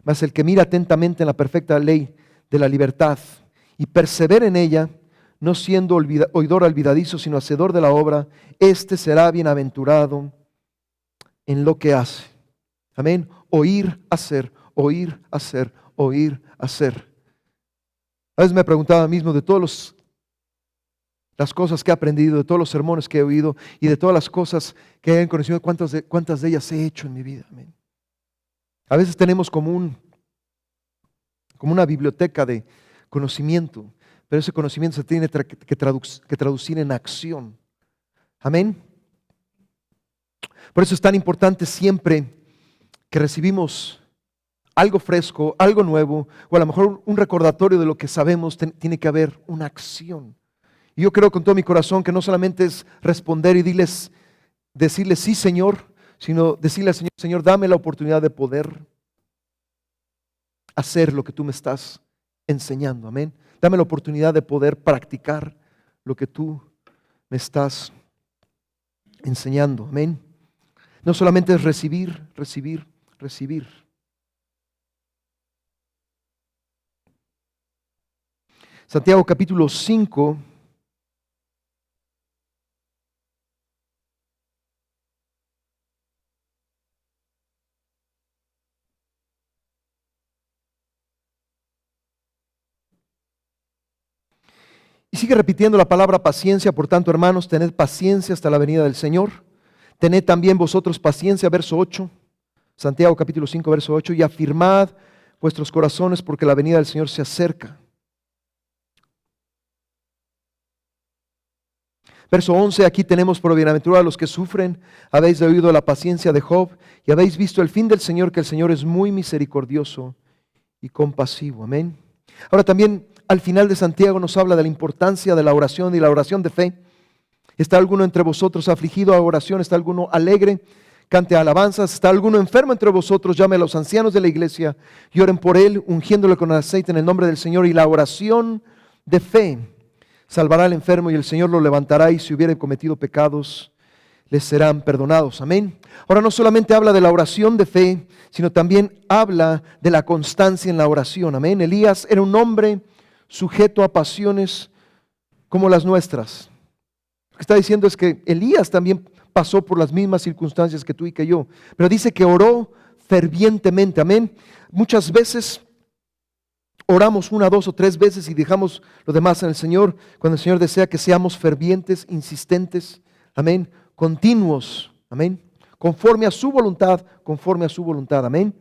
Mas el que mira atentamente en la perfecta ley de la libertad y persevera en ella, no siendo oidor olvidadizo, sino hacedor de la obra, éste será bienaventurado en lo que hace. Amén. Oír, hacer, oír, hacer, oír, hacer. A veces me preguntaba mismo de todas las cosas que he aprendido, de todos los sermones que he oído y de todas las cosas que he conocido, cuántas de ellas he hecho en mi vida. Amén. A veces tenemos como una biblioteca de conocimiento, pero ese conocimiento se tiene que traducir en acción. Amén. Por eso es tan importante siempre que recibimos algo fresco, algo nuevo, o a lo mejor un recordatorio de lo que sabemos, tiene que haber una acción. Y yo creo con todo mi corazón que no solamente es responder y decirle sí, Señor, sino decirle al Señor, Señor, dame la oportunidad de poder hacer lo que tú me estás enseñando. Amén. Dame la oportunidad de poder practicar lo que tú me estás enseñando. Amén. No solamente es recibir, recibir, recibir. Santiago capítulo 5. Y sigue repitiendo la palabra paciencia, por tanto, hermanos, tened paciencia hasta la venida del Señor. Tened también vosotros paciencia, verso 8, Santiago capítulo 5, verso 8, y afirmad vuestros corazones porque la venida del Señor se acerca. Verso 11, aquí tenemos por bienaventurados los que sufren, habéis oído la paciencia de Job y habéis visto el fin del Señor, que el Señor es muy misericordioso y compasivo. Amén. Ahora también al final de Santiago nos habla de la importancia de la oración y la oración de fe. ¿Está alguno entre vosotros afligido a oración? ¿Está alguno alegre? Cante alabanzas. ¿Está alguno enfermo entre vosotros? Llame a los ancianos de la iglesia y oren por él, ungiéndole con aceite en el nombre del Señor. Y la oración de fe salvará al enfermo y el Señor lo levantará, y si hubiere cometido pecados, les serán perdonados. Amén. Ahora no solamente habla de la oración de fe, sino también habla de la constancia en la oración. Amén. Elías era un hombre sujeto a pasiones como las nuestras. Lo que está diciendo es que Elías también pasó por las mismas circunstancias que tú y que yo, pero dice que oró fervientemente. Amén. Muchas veces oramos 1, 2 o 3 veces y dejamos lo demás en el Señor, cuando el Señor desea que seamos fervientes, insistentes, amén, continuos, amén, conforme a su voluntad, amén.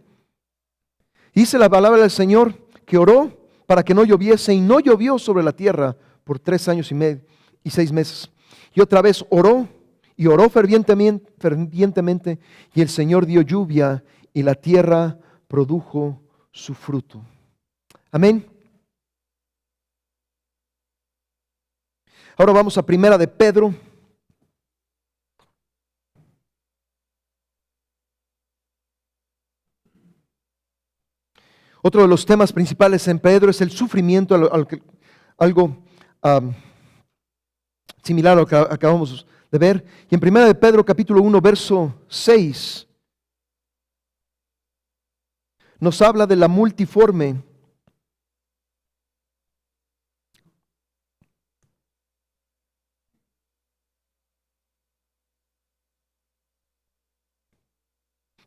Dice la palabra del Señor que oró para que no lloviese, y no llovió sobre la tierra por 3 años y medio y 6 meses. Y otra vez oró, y oró fervientemente, y el Señor dio lluvia, y la tierra produjo su fruto. Amén. Ahora vamos a Primera de Pedro. Otro de los temas principales en Pedro es el sufrimiento, algo similar a lo que acabamos de ver. Y en Primera de Pedro capítulo 1, verso 6, nos habla de la multiforme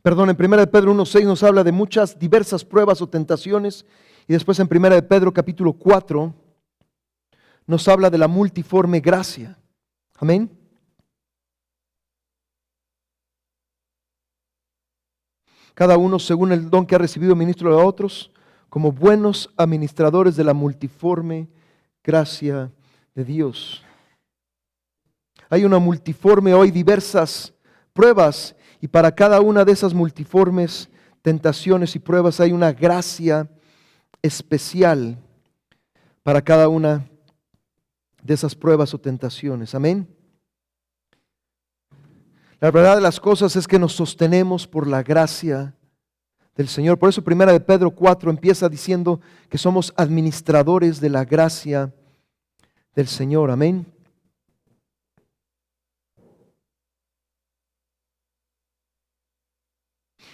en 1 de Pedro 1:6 nos habla de muchas diversas pruebas o tentaciones, y después en 1 de Pedro capítulo 4 nos habla de la multiforme gracia. Amén. Cada uno según el don que ha recibido, ministro a otros, como buenos administradores de la multiforme gracia de Dios. Hay una multiforme hoy, diversas pruebas, y para cada una de esas multiformes tentaciones y pruebas hay una gracia especial para cada una de esas pruebas o tentaciones. Amén. La verdad de las cosas es que nos sostenemos por la gracia del Señor. Por eso 1 de Pedro 4 empieza diciendo que somos administradores de la gracia del Señor. Amén.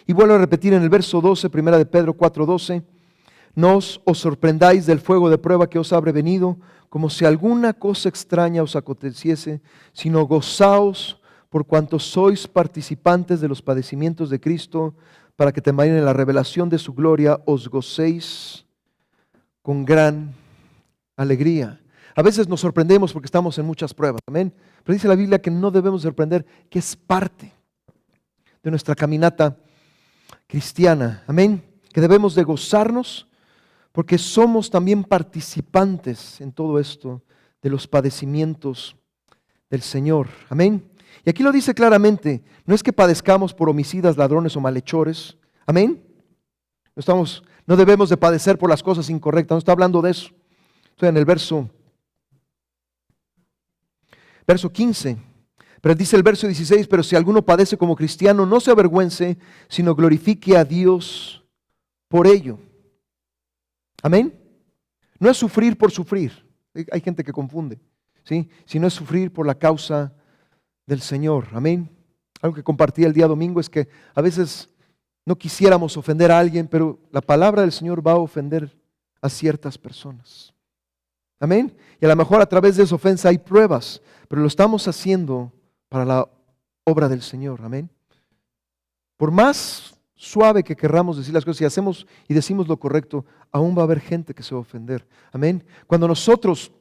Y vuelvo a repetir en el verso 12, 1 de Pedro 4:12, no os sorprendáis del fuego de prueba que os habrá venido, como si alguna cosa extraña os aconteciese, sino gozaos por cuanto sois participantes de los padecimientos de Cristo, para que también en la revelación de su gloria os gocéis con gran alegría. A veces nos sorprendemos porque estamos en muchas pruebas, amén. Pero dice la Biblia que no debemos sorprender, que es parte de nuestra caminata cristiana, amén, que debemos de gozarnos porque somos también participantes en todo esto de los padecimientos del Señor, amén. Y aquí lo dice claramente, no es que padezcamos por homicidas, ladrones o malhechores, amén. No debemos de padecer por las cosas incorrectas, no está hablando de eso. Estoy en el verso 15. Pero dice el verso 16, pero si alguno padece como cristiano, no se avergüence, sino glorifique a Dios por ello. Amén. No es sufrir por sufrir. Hay gente que confunde, ¿sí? Sino es sufrir por la causa del Señor. Amén. Algo que compartí el día domingo es que a veces no quisiéramos ofender a alguien, pero la palabra del Señor va a ofender a ciertas personas. Amén. Y a lo mejor a través de esa ofensa hay pruebas, pero lo estamos haciendo para la obra del Señor. Amén. Por más suave que querramos decir las cosas, si hacemos y decimos lo correcto, aún va a haber gente que se va a ofender. Amén. Cuando nosotros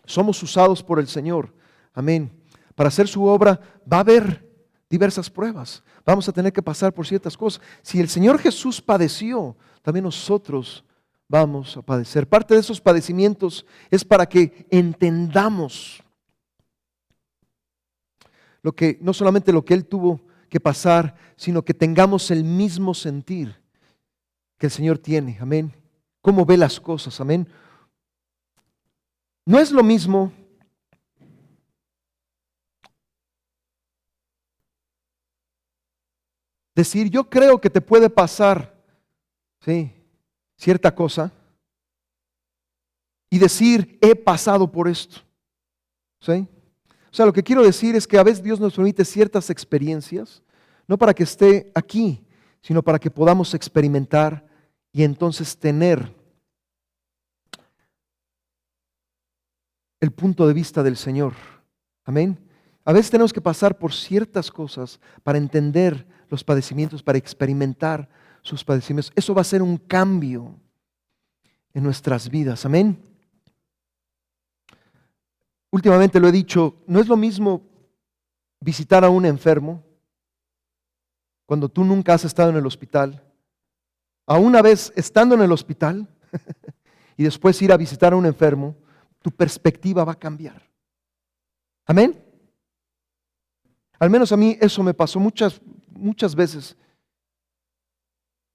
somos usados por el Señor, amén, para hacer su obra, va a haber diversas pruebas. Vamos a tener que pasar por ciertas cosas. Si el Señor Jesús padeció, también nosotros vamos a padecer. Parte de esos padecimientos es para que entendamos no solamente lo que Él tuvo que pasar, sino que tengamos el mismo sentir que el Señor tiene. Amén. Cómo ve las cosas. Amén. No es lo mismo decir, yo creo que te puede pasar, ¿sí?, cierta cosa, y decir, he pasado por esto. ¿Sí? O sea, lo que quiero decir es que a veces Dios nos permite ciertas experiencias, no para que esté aquí, sino para que podamos experimentar y entonces tener el punto de vista del Señor. Amén. A veces tenemos que pasar por ciertas cosas para entender los padecimientos, para experimentar sus padecimientos. Eso va a ser un cambio en nuestras vidas. Amén. Últimamente lo he dicho, no es lo mismo visitar a un enfermo cuando tú nunca has estado en el hospital, a una vez estando en el hospital y después ir a visitar a un enfermo, tu perspectiva va a cambiar. Amén. Al menos a mí eso me pasó muchas veces.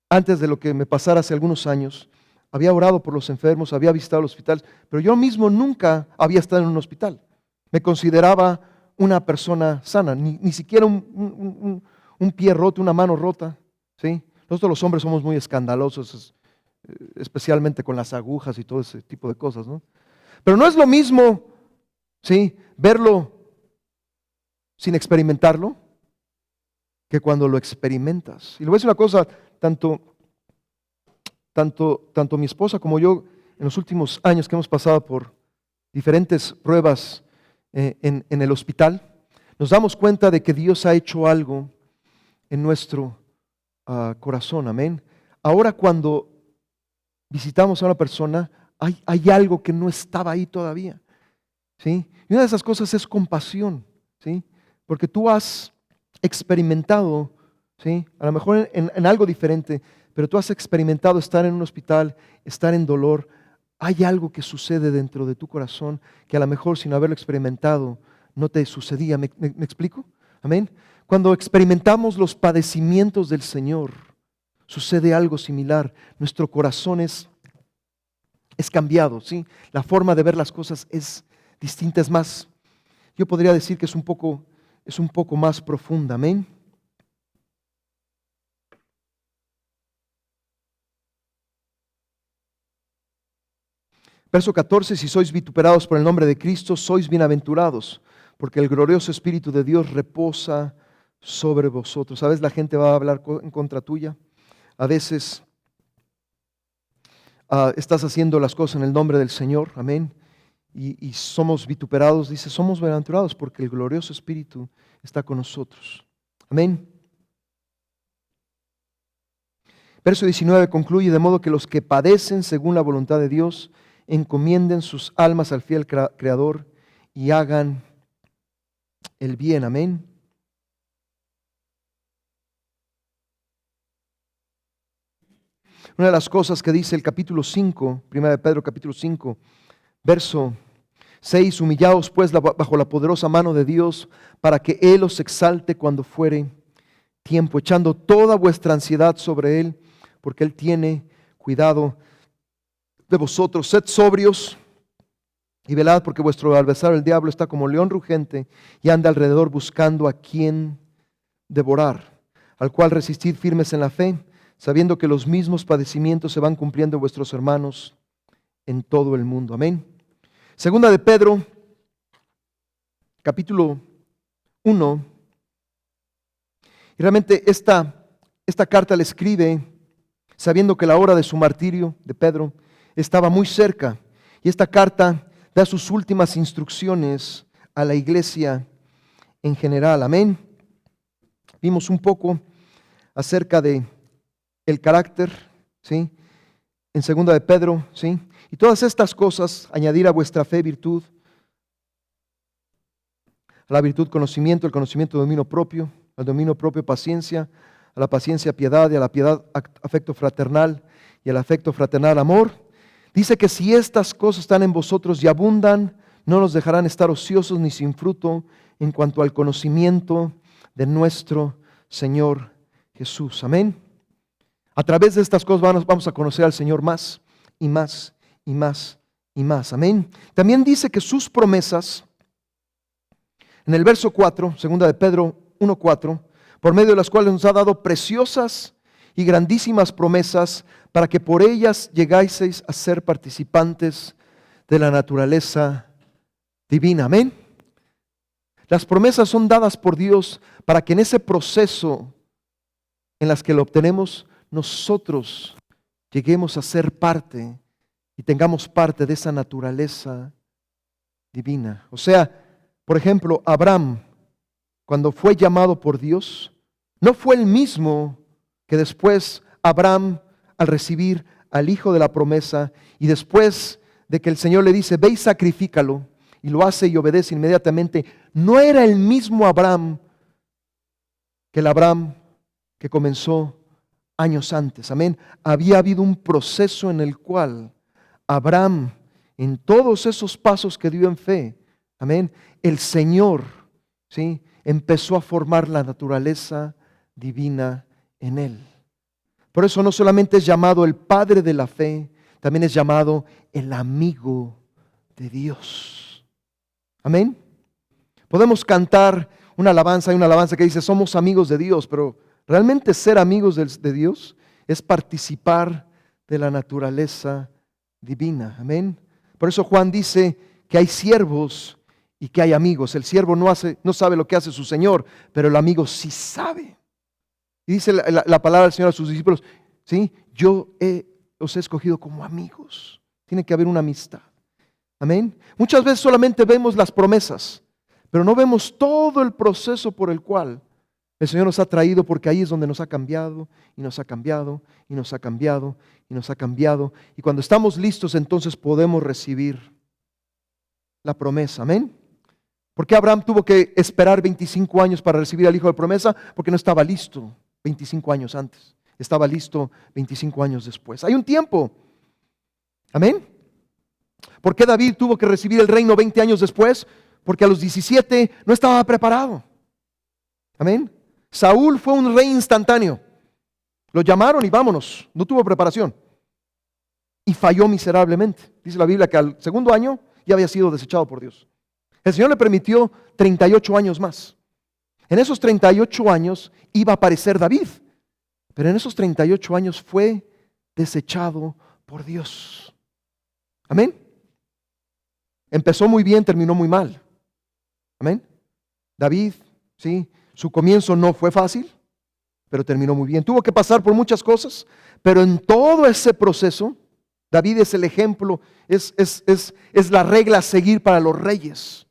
Antes de lo que me pasara hace algunos años, había orado por los enfermos, había visitado los hospitales, pero yo mismo nunca había estado en un hospital. Me consideraba una persona sana, ni siquiera un pie roto, una mano rota. ¿Sí? Nosotros los hombres somos muy escandalosos, especialmente con las agujas y todo ese tipo de cosas, ¿no? Pero no es lo mismo, ¿sí?, verlo sin experimentarlo que cuando lo experimentas. Y le voy a decir una cosa, tanto mi esposa como yo, en los últimos años que hemos pasado por diferentes pruebas en el hospital, nos damos cuenta de que Dios ha hecho algo en nuestro corazón. Amén. Ahora cuando visitamos a una persona, hay algo que no estaba ahí todavía. ¿Sí? Y una de esas cosas es compasión. ¿Sí? Porque tú has experimentado, ¿sí?, a lo mejor en algo diferente, pero tú has experimentado estar en un hospital, estar en dolor. Hay algo que sucede dentro de tu corazón que a lo mejor sin haberlo experimentado no te sucedía. ¿Me explico? Amén. Cuando experimentamos los padecimientos del Señor, sucede algo similar. Nuestro corazón es cambiado, ¿sí? La forma de ver las cosas es distinta, es más, yo podría decir que es un poco más profunda. Amén. Verso 14, si sois vituperados por el nombre de Cristo, sois bienaventurados, porque el glorioso Espíritu de Dios reposa sobre vosotros. A veces la gente va a hablar en contra tuya, a veces estás haciendo las cosas en el nombre del Señor, amén, y somos vituperados. Dice, somos bienaventurados porque el glorioso Espíritu está con nosotros. Amén. Verso 19 concluye, de modo que los que padecen según la voluntad de Dios, encomienden sus almas al fiel Creador y hagan el bien. Amén. Una de las cosas que dice el capítulo 5, 1 de Pedro capítulo 5, verso 6, humillaos pues bajo la poderosa mano de Dios para que Él os exalte cuando fuere tiempo, echando toda vuestra ansiedad sobre Él, porque Él tiene cuidado de vosotros. Sed sobrios y velad, porque vuestro adversario el diablo está como león rugente y anda alrededor buscando a quien devorar, al cual resistid firmes en la fe, sabiendo que los mismos padecimientos se van cumpliendo en vuestros hermanos en todo el mundo. Amén. Segunda de Pedro, capítulo 1. Y realmente esta carta la escribe sabiendo que la hora de su martirio, de Pedro, estaba muy cerca. Y esta carta da sus últimas instrucciones a la iglesia en general. Amén. Vimos un poco acerca de el carácter, ¿sí? En segunda de Pedro, ¿sí? Y todas estas cosas, añadir a vuestra fe virtud, a la virtud conocimiento, el conocimiento dominio propio, al dominio propio paciencia, a la paciencia piedad y a la piedad afecto fraternal y al afecto fraternal amor. Dice que si estas cosas están en vosotros y abundan, no nos dejarán estar ociosos ni sin fruto en cuanto al conocimiento de nuestro Señor Jesús. Amén. A través de estas cosas vamos a conocer al Señor más y más y más y más. Amén. También dice que sus promesas, en el verso 4, segunda de Pedro 1:4, por medio de las cuales nos ha dado preciosas y grandísimas promesas para que por ellas llegáis a ser participantes de la naturaleza divina. Amén. Las promesas son dadas por Dios para que en ese proceso en las que lo obtenemos, nosotros lleguemos a ser parte y tengamos parte de esa naturaleza divina. O sea, por ejemplo, Abraham, cuando fue llamado por Dios, no fue el mismo que después Abraham al recibir al hijo de la promesa y después de que el Señor le dice, ve y sacrifícalo, y lo hace y obedece inmediatamente, no era el mismo Abraham que el Abraham que comenzó años antes. Amén. Había habido un proceso en el cual Abraham, en todos esos pasos que dio en fe, amén, el Señor, ¿sí?, empezó a formar la naturaleza divina en él. Por eso no solamente es llamado el padre de la fe, también es llamado el amigo de Dios. Amén. Podemos cantar una alabanza, hay una alabanza que dice somos amigos de Dios, pero realmente ser amigos de Dios es participar de la naturaleza divina. Amén. Por eso Juan dice que hay siervos y que hay amigos. El siervo no sabe lo que hace su Señor, pero el amigo sí sabe. Y dice la palabra del Señor a sus discípulos, ¿sí? Os he escogido como amigos. Tiene que haber una amistad. Amén. Muchas veces solamente vemos las promesas, pero no vemos todo el proceso por el cual el Señor nos ha traído, porque ahí es donde nos ha cambiado, y nos ha cambiado, y nos ha cambiado, y nos ha cambiado. Y cuando estamos listos, entonces podemos recibir la promesa. Amén. ¿Por qué Abraham tuvo que esperar 25 años para recibir al hijo de promesa? Porque no estaba listo 25 años antes. Estaba listo 25 años después. Hay un tiempo. Amén. ¿Por qué David tuvo que recibir el reino 20 años después? Porque a los 17 no estaba preparado. Amén. Saúl fue un rey instantáneo. Lo llamaron y vámonos. No tuvo preparación. Y falló miserablemente. Dice la Biblia que al segundo año ya había sido desechado por Dios. El Señor le permitió 38 años más. En esos 38 años iba a aparecer David. Pero en esos 38 años fue desechado por Dios. Amén. Empezó muy bien, terminó muy mal. Amén. David, sí, su comienzo no fue fácil, pero terminó muy bien. Tuvo que pasar por muchas cosas, pero en todo ese proceso, David es el ejemplo, es la regla a seguir para los reyes.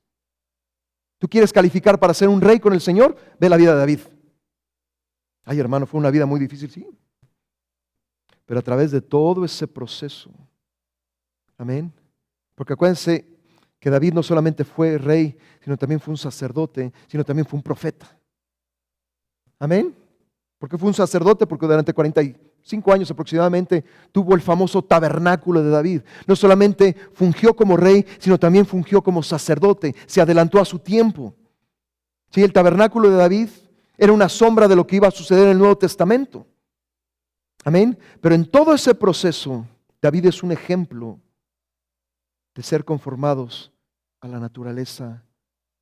¿Tú quieres calificar para ser un rey con el Señor? Ve la vida de David. Ay, hermano, fue una vida muy difícil, sí. Pero a través de todo ese proceso, amén. Porque acuérdense que David no solamente fue rey, sino también fue un sacerdote, sino también fue un profeta. Amén. ¿Por qué fue un sacerdote? Porque durante 45 años aproximadamente tuvo el famoso tabernáculo de David. No solamente fungió como rey, sino también fungió como sacerdote. Se adelantó a su tiempo. Sí, el tabernáculo de David era una sombra de lo que iba a suceder en el Nuevo Testamento. Amén. Pero en todo ese proceso, David es un ejemplo de ser conformados a la naturaleza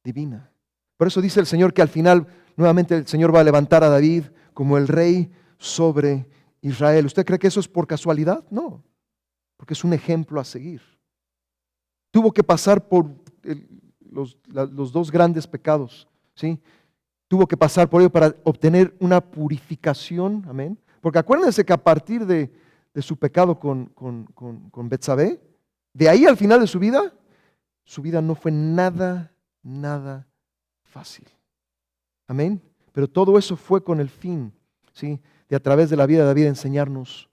divina. Por eso dice el Señor que al final nuevamente el Señor va a levantar a David como el rey sobre Israel. ¿Usted cree que eso es por casualidad? No, porque es un ejemplo a seguir. Tuvo que pasar por los dos grandes pecados, ¿sí? Tuvo que pasar por ello para obtener una purificación, amén. Porque acuérdense que a partir de su pecado con Betsabé, de ahí al final de su vida no fue nada fácil. Amén. Pero todo eso fue con el fin, ¿sí? De a través de la vida de David enseñarnos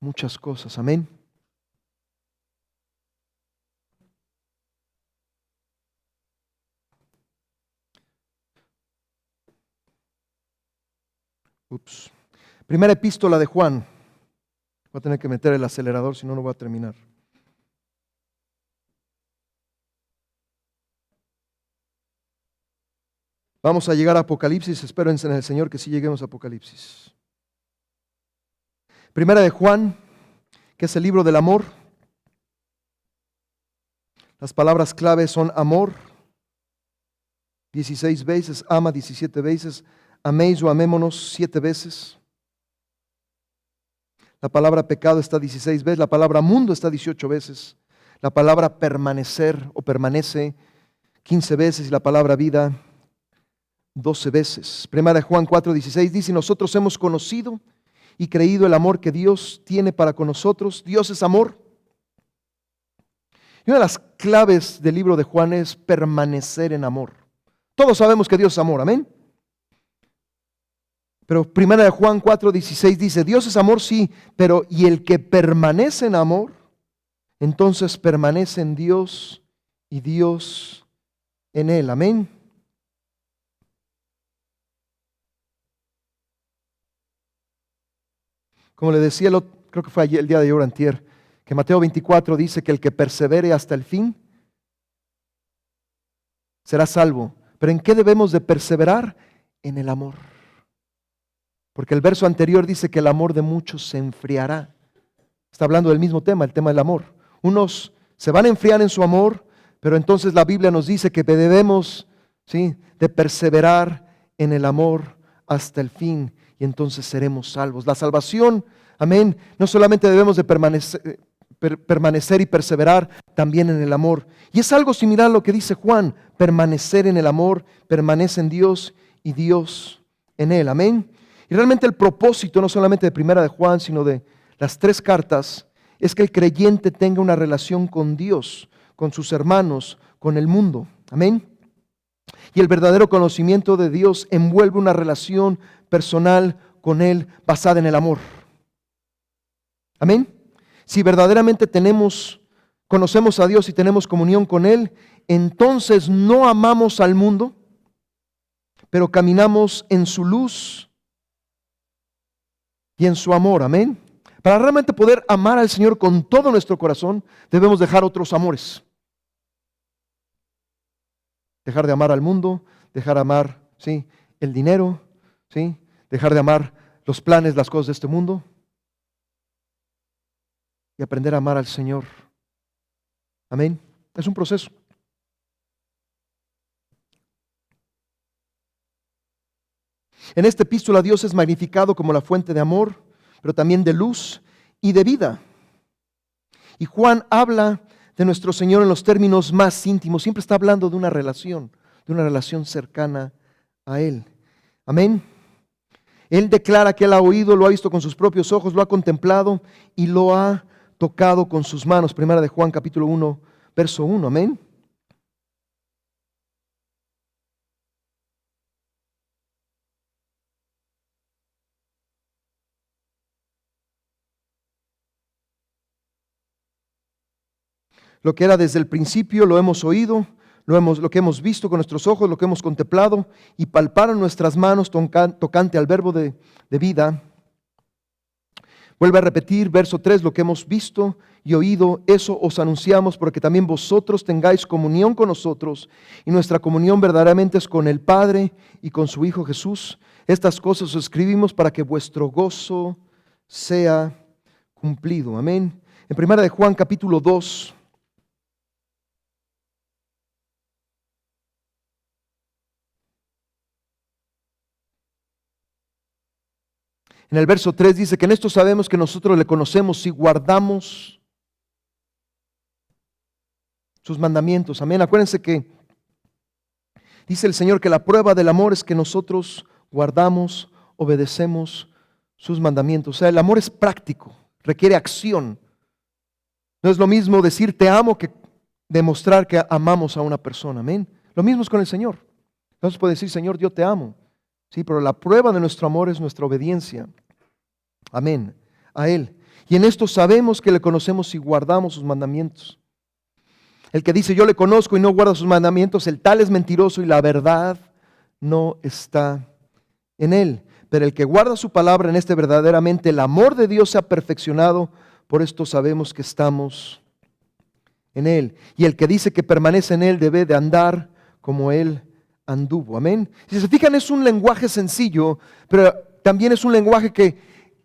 muchas cosas. Amén. Primera epístola de Juan. Voy a tener que meter el acelerador, si no, no voy a terminar. Vamos a llegar a Apocalipsis. Espero en el Señor que sí lleguemos a Apocalipsis. Primera de Juan, que es el libro del amor. Las palabras clave son amor, 16 veces, ama 17 veces, améis o amémonos 7 veces. La palabra pecado está 16 veces, la palabra mundo está 18 veces, la palabra permanecer o permanece 15 veces y la palabra vida 12 veces. Primera de Juan 4:16 dice, nosotros hemos conocido y creído el amor que Dios tiene para con nosotros. Dios es amor. Y una de las claves del libro de Juan es permanecer en amor. Todos sabemos que Dios es amor, amén. Pero primera de Juan 4:16 dice, Dios es amor, sí, pero y el que permanece en amor, entonces permanece en Dios y Dios en él, amén. Como le decía, creo que fue ayer, el día de ayer o antier, que Mateo 24 dice que el que persevere hasta el fin será salvo. ¿Pero en qué debemos de perseverar? En el amor. Porque el verso anterior dice que el amor de muchos se enfriará. Está hablando del mismo tema, el tema del amor. Unos se van a enfriar en su amor, pero entonces la Biblia nos dice que debemos, ¿sí?, de perseverar en el amor hasta el fin y entonces seremos salvos. La salvación, amén, no solamente debemos de permanecer y perseverar también en el amor. Y es algo similar a lo que dice Juan, permanecer en el amor, permanece en Dios y Dios en él, amén. Y realmente el propósito no solamente de primera de Juan, sino de las 3 cartas, es que el creyente tenga una relación con Dios, con sus hermanos, con el mundo. Amén. Y el verdadero conocimiento de Dios envuelve una relación personal con Él basada en el amor. Amén. Si verdaderamente conocemos a Dios y tenemos comunión con Él, entonces no amamos al mundo, pero caminamos en su luz y en su amor, amén. Para realmente poder amar al Señor con todo nuestro corazón, debemos dejar otros amores. Dejar de amar al mundo, dejar de amar, ¿sí?, el dinero, ¿sí?, dejar de amar los planes, las cosas de este mundo y aprender a amar al Señor. Amén. Es un proceso. En esta epístola Dios es magnificado como la fuente de amor, pero también de luz y de vida. Y Juan habla de nuestro Señor en los términos más íntimos. Siempre está hablando de una relación cercana a Él. Amén. Él declara que Él ha oído, lo ha visto con sus propios ojos, lo ha contemplado y lo ha tocado con sus manos. Primera de Juan capítulo 1, verso 1. Amén. Lo que era desde el principio lo hemos oído, lo que hemos visto con nuestros ojos, lo que hemos contemplado y palparon nuestras manos tocante al verbo de vida. Vuelve a repetir, verso 3, lo que hemos visto y oído, eso os anunciamos porque también vosotros tengáis comunión con nosotros y nuestra comunión verdaderamente es con el Padre y con su Hijo Jesús. Estas cosas os escribimos para que vuestro gozo sea cumplido. Amén. En primera de Juan capítulo 2. En el verso 3 dice que en esto sabemos que nosotros le conocemos si guardamos sus mandamientos. Amén. Acuérdense que Dice el Señor que la prueba del amor es que nosotros guardamos, obedecemos sus mandamientos. O sea, el amor es práctico, requiere acción. No es lo mismo decir te amo que demostrar que amamos a una persona. Amén. Lo mismo es con el Señor. Entonces puede decir, Señor, yo te amo. Sí, pero la prueba de nuestro amor es nuestra obediencia. Amén. A Él. Y en esto sabemos que le conocemos y guardamos sus mandamientos. El que dice yo le conozco y no guarda sus mandamientos, el tal es mentiroso y la verdad no está en él. Pero el que guarda su palabra, en este verdaderamente el amor de Dios se ha perfeccionado. Por esto sabemos que estamos en él. Y el que dice que permanece en él debe de andar como él anduvo. Amén. Si se fijan, es un lenguaje sencillo, pero también es un lenguaje que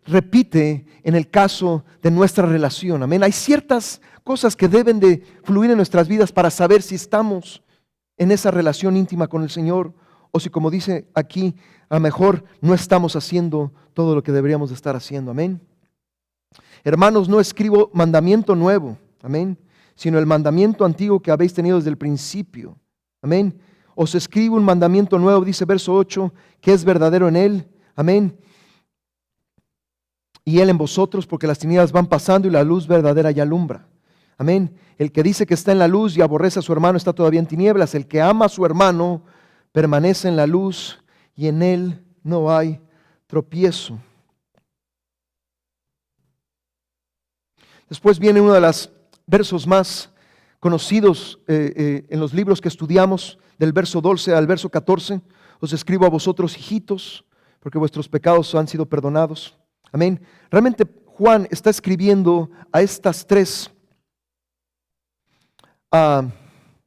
repite en el caso de nuestra relación. Amén. Hay ciertas cosas que deben de fluir en nuestras vidas para saber si estamos en esa relación íntima con el Señor o si, como dice aquí, a lo mejor no estamos haciendo todo lo que deberíamos de estar haciendo. Amén. Hermanos, no escribo mandamiento nuevo, amén, sino el mandamiento antiguo que habéis tenido desde el principio. Amén. Os escribo un mandamiento nuevo, dice verso 8, que es verdadero en él. Amén. Y él en vosotros, porque las tinieblas van pasando y la luz verdadera ya alumbra. Amén. El que dice que está en la luz y aborrece a su hermano está todavía en tinieblas. El que ama a su hermano permanece en la luz y en él no hay tropiezo. Después viene uno de los versos más conocidos en los libros que estudiamos, del verso 12 al verso 14. Os escribo a vosotros, hijitos, porque vuestros pecados han sido perdonados. Amén. Realmente Juan está escribiendo a estas tres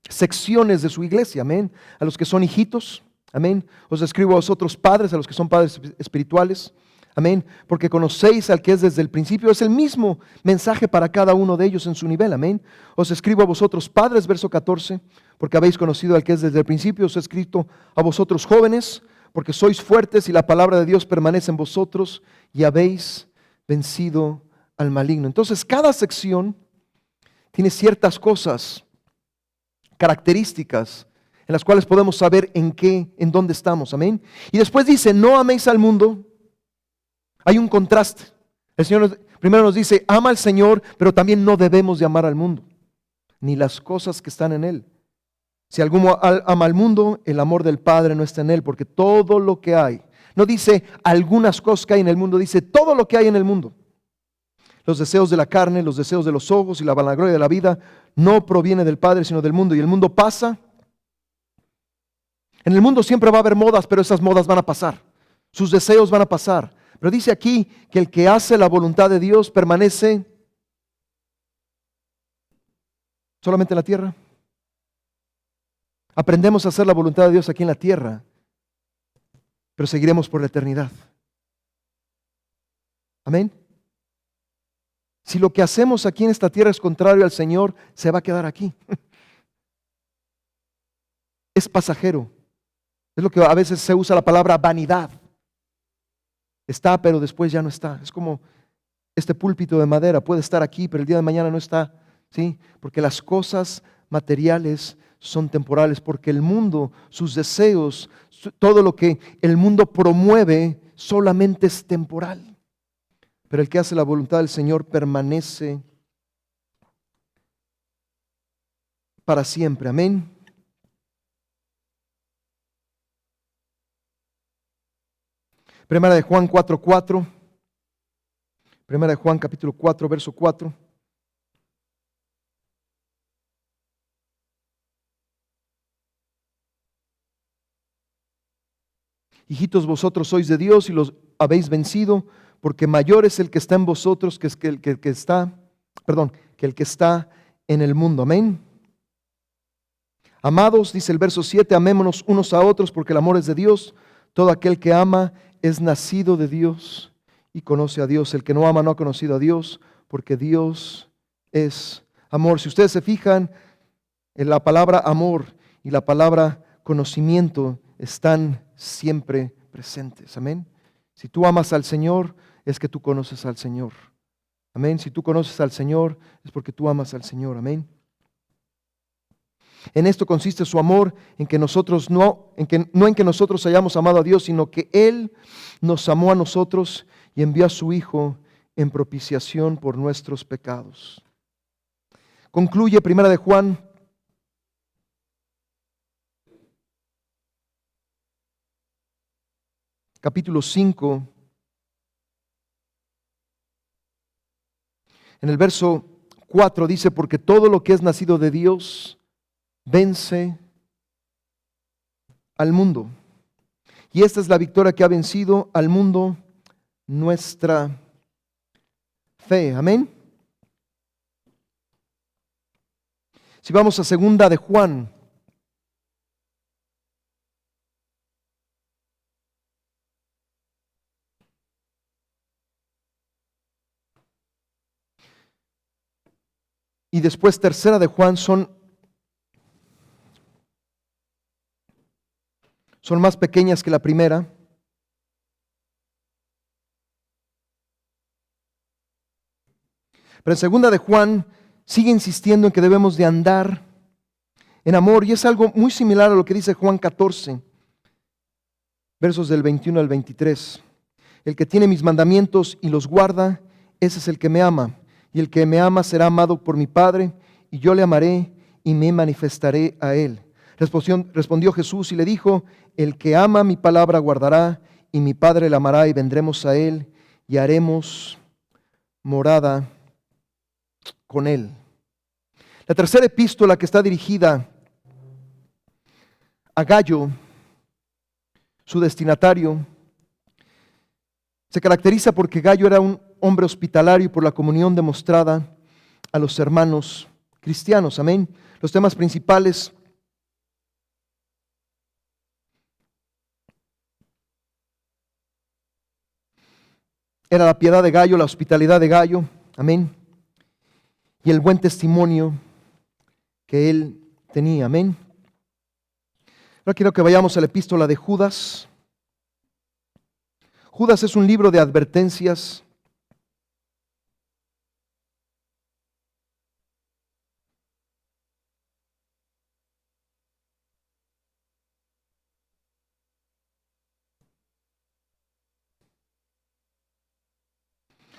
secciones de su iglesia. Amén. A los que son hijitos. Amén. Os escribo a vosotros padres, a los que son padres espirituales. Amén. Porque conocéis al que es desde el principio. Es el mismo mensaje para cada uno de ellos en su nivel. Amén. Os escribo a vosotros padres, verso 14, porque habéis conocido al que es desde el principio. Os he escrito a vosotros jóvenes, porque sois fuertes y la palabra de Dios permanece en vosotros y habéis vencido al maligno. Entonces, cada sección tiene ciertas cosas, características, en las cuales podemos saber en dónde estamos. Amén. Y después dice, no améis al mundo. Hay un contraste. El Señor primero nos dice, ama al Señor, pero también no debemos de amar al mundo, ni las cosas que están en él. Si alguno ama al mundo, el amor del Padre no está en él, porque todo lo que hay, no dice algunas cosas que hay en el mundo, dice todo lo que hay en el mundo. Los deseos de la carne, los deseos de los ojos y la vanagloria de la vida no proviene del Padre, sino del mundo. Y el mundo pasa. En el mundo siempre va a haber modas, pero esas modas van a pasar. Sus deseos van a pasar. Pero dice aquí que el que hace la voluntad de Dios permanece solamente en la tierra. Aprendemos a hacer la voluntad de Dios aquí en la tierra, pero seguiremos por la eternidad. Amén. Si lo que hacemos aquí en esta tierra es contrario al Señor, se va a quedar aquí. Es pasajero. Es lo que a veces se usa la palabra vanidad. Está, pero después ya no está. Es como este púlpito de madera. Puede estar aquí, pero el día de mañana no está. ¿Sí? Porque las cosas materiales son temporales. Porque el mundo, sus deseos, todo lo que el mundo promueve solamente es temporal. Pero el que hace la voluntad del Señor permanece para siempre. Amén. Primera de Juan 4:4. Primera de Juan capítulo 4, verso 4. Hijitos, vosotros sois de Dios y los habéis vencido, porque mayor es el que está en vosotros que el que está en el mundo. Amén. Amados, dice el verso 7, amémonos unos a otros porque el amor es de Dios. Todo aquel que ama es nacido de Dios y conoce a Dios. El que no ama no ha conocido a Dios, porque Dios es amor. Si ustedes se fijan, en la palabra amor y la palabra conocimiento están siempre presentes. Amén. Si tú amas al Señor, es que tú conoces al Señor. Amén. Si tú conoces al Señor, es porque tú amas al Señor. Amén. En esto consiste su amor, en que nosotros no en que nosotros hayamos amado a Dios, sino que Él nos amó a nosotros y envió a su Hijo en propiciación por nuestros pecados. Concluye Primera de Juan, capítulo 5, en el verso 4 dice, porque todo lo que es nacido de Dios vence al mundo. Y esta es la victoria que ha vencido al mundo, nuestra fe. Amén. Si vamos a segunda de Juan, y después tercera de Juan, son más pequeñas que la primera. Pero en segunda de Juan sigue insistiendo en que debemos de andar en amor, y es algo muy similar a lo que dice Juan 14, versos del 21 al 23. El que tiene mis mandamientos y los guarda, ese es el que me ama, y el que me ama será amado por mi Padre, y yo le amaré y me manifestaré a él. Respondió Jesús y le dijo, el que ama mi palabra guardará, y mi Padre le amará, y vendremos a él, y haremos morada con él. La tercera epístola, que está dirigida a Gayo, su destinatario, se caracteriza porque Gayo era un hombre hospitalario y por la comunión demostrada a los hermanos cristianos. Amén. Los temas principales era la piedad de Gayo, la hospitalidad de Gayo. Amén. Y el buen testimonio que él tenía. Amén. Ahora quiero que vayamos a la epístola de Judas. Judas es un libro de advertencias.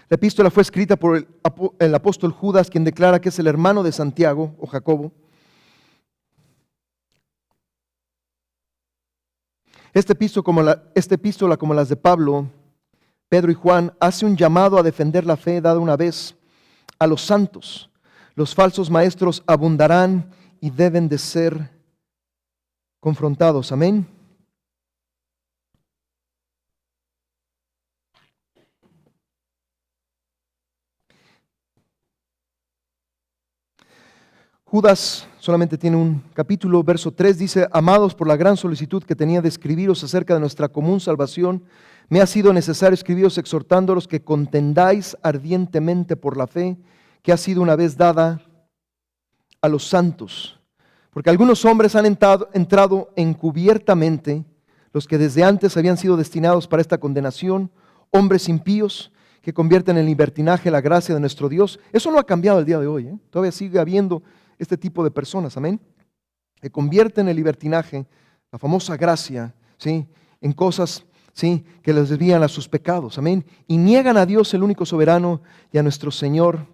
La epístola fue escrita por el apóstol Judas, quien declara que es el hermano de Santiago o Jacobo. Esta epístola, como las de Pablo, Pedro y Juan, hace un llamado a defender la fe dada una vez a los santos. Los falsos maestros abundarán y deben de ser confrontados. Amén. Judas solamente tiene un capítulo, verso 3 dice, amados, por la gran solicitud que tenía de escribiros acerca de nuestra común salvación, me ha sido necesario escribiros exhortándolos que contendáis ardientemente por la fe que ha sido una vez dada a los santos. Porque algunos hombres han entrado encubiertamente, los que desde antes habían sido destinados para esta condenación, hombres impíos que convierten en libertinaje la gracia de nuestro Dios. Eso no ha cambiado el día de hoy, ¿eh? Todavía sigue habiendo este tipo de personas, amén, que convierten el libertinaje, la famosa gracia, ¿sí?, en cosas, ¿sí?, que les desvían a sus pecados, amén, y niegan a Dios el único soberano y a nuestro Señor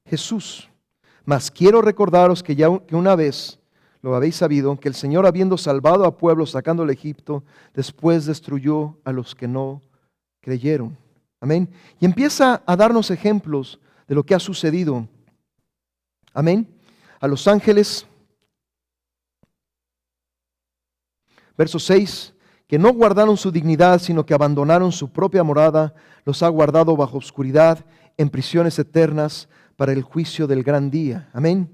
Jesús. Mas quiero recordaros que una vez lo habéis sabido, que el Señor, habiendo salvado a pueblos sacándolo de Egipto, después destruyó a los que no creyeron, amén, y empieza a darnos ejemplos de lo que ha sucedido. Amén. A los ángeles, verso 6, que no guardaron su dignidad, sino que abandonaron su propia morada, los ha guardado bajo oscuridad, en prisiones eternas, para el juicio del gran día. Amén.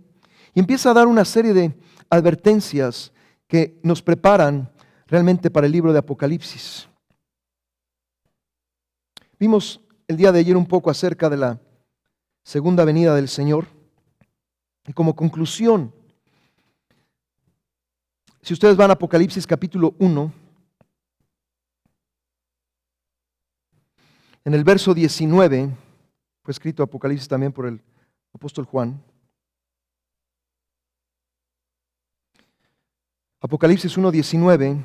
Y empieza a dar una serie de advertencias que nos preparan realmente para el libro de Apocalipsis. Vimos el día de ayer un poco acerca de la segunda venida del Señor. Y como conclusión, si ustedes van a Apocalipsis capítulo 1, en el verso 19, fue escrito Apocalipsis también por el apóstol Juan. Apocalipsis 1:19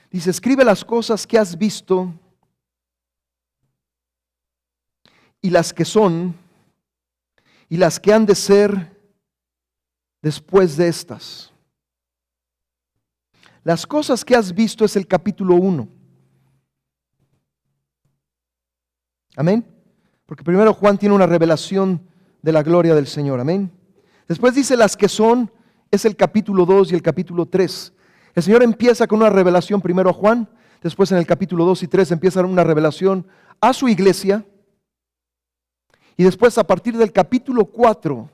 dice: escribe las cosas que has visto y las que son y las que han de ser después de estas. Las cosas que has visto es el capítulo 1. Amén. Porque primero Juan tiene una revelación de la gloria del Señor. Amén. Después dice las que son, es el capítulo 2 y el capítulo 3. El Señor empieza con una revelación primero a Juan, después en el capítulo 2 y 3 empieza una revelación a su iglesia. Y después a partir del capítulo 4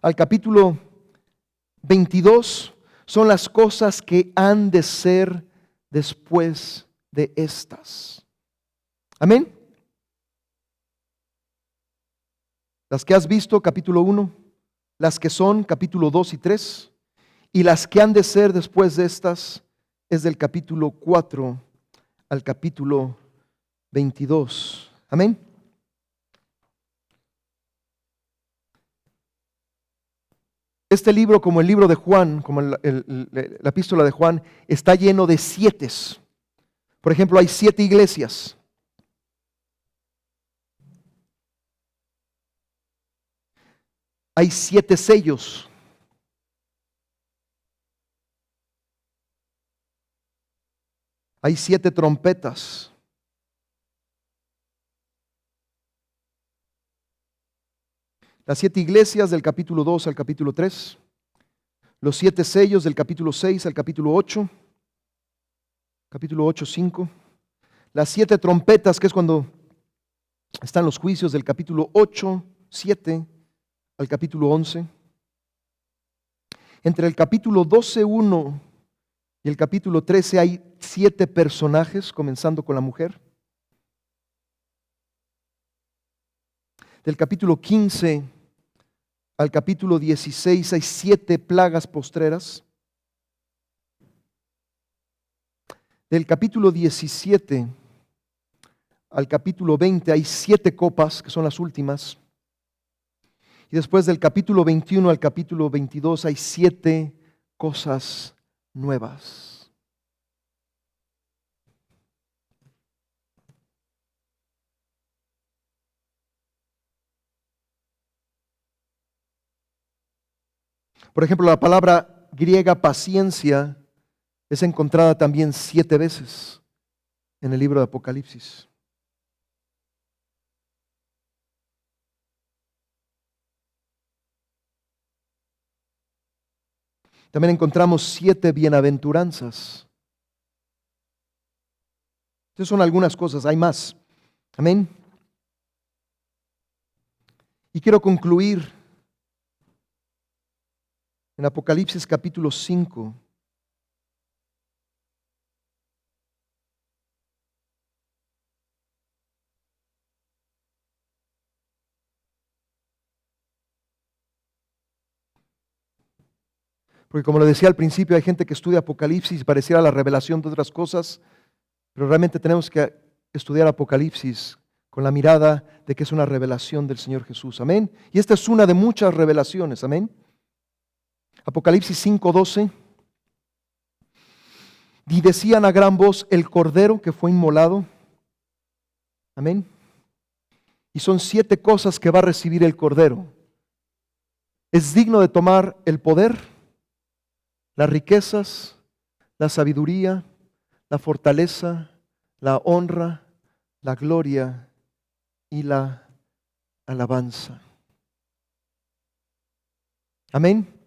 al capítulo 22 son las cosas que han de ser después de estas. Amén. Las que has visto, capítulo 1, las que son, capítulo 2 y 3, y las que han de ser después de estas, es del capítulo 4 al capítulo 22. Amén. Este libro, como el libro de Juan, como la epístola de Juan, está lleno de sietes. Por ejemplo, hay 7 iglesias. Hay 7 sellos. Hay 7 trompetas. Las 7 iglesias del capítulo 2 al capítulo 3. Los 7 sellos del capítulo 6 al capítulo 8. Capítulo 8, 5. Las 7 trompetas, que es cuando están los juicios, del capítulo 8, 7 al capítulo 11. Entre el capítulo 12, 1 y el capítulo 13 hay 7 personajes, comenzando con la mujer. Del capítulo 15 al capítulo 16 hay 7 plagas postreras. Del capítulo 17 al capítulo 20 hay 7 copas, que son las últimas. Y después del capítulo 21 al capítulo 22 hay 7 cosas nuevas. Por ejemplo, la palabra griega paciencia es encontrada también 7 veces en el libro de Apocalipsis. También encontramos 7 bienaventuranzas. Estas son algunas cosas, hay más. Amén. Y quiero concluir en Apocalipsis capítulo 5. Porque como lo decía al principio, hay gente que estudia Apocalipsis y pareciera la revelación de otras cosas, pero realmente tenemos que estudiar Apocalipsis con la mirada de que es una revelación del Señor Jesús. Amén. Y esta es una de muchas revelaciones. Amén. Apocalipsis 5:12. Y decían a gran voz: el cordero que fue inmolado. Amén. Y son 7 cosas que va a recibir el cordero. Es digno de tomar el poder, las riquezas, la sabiduría, la fortaleza, la honra, la gloria y la alabanza. Amén.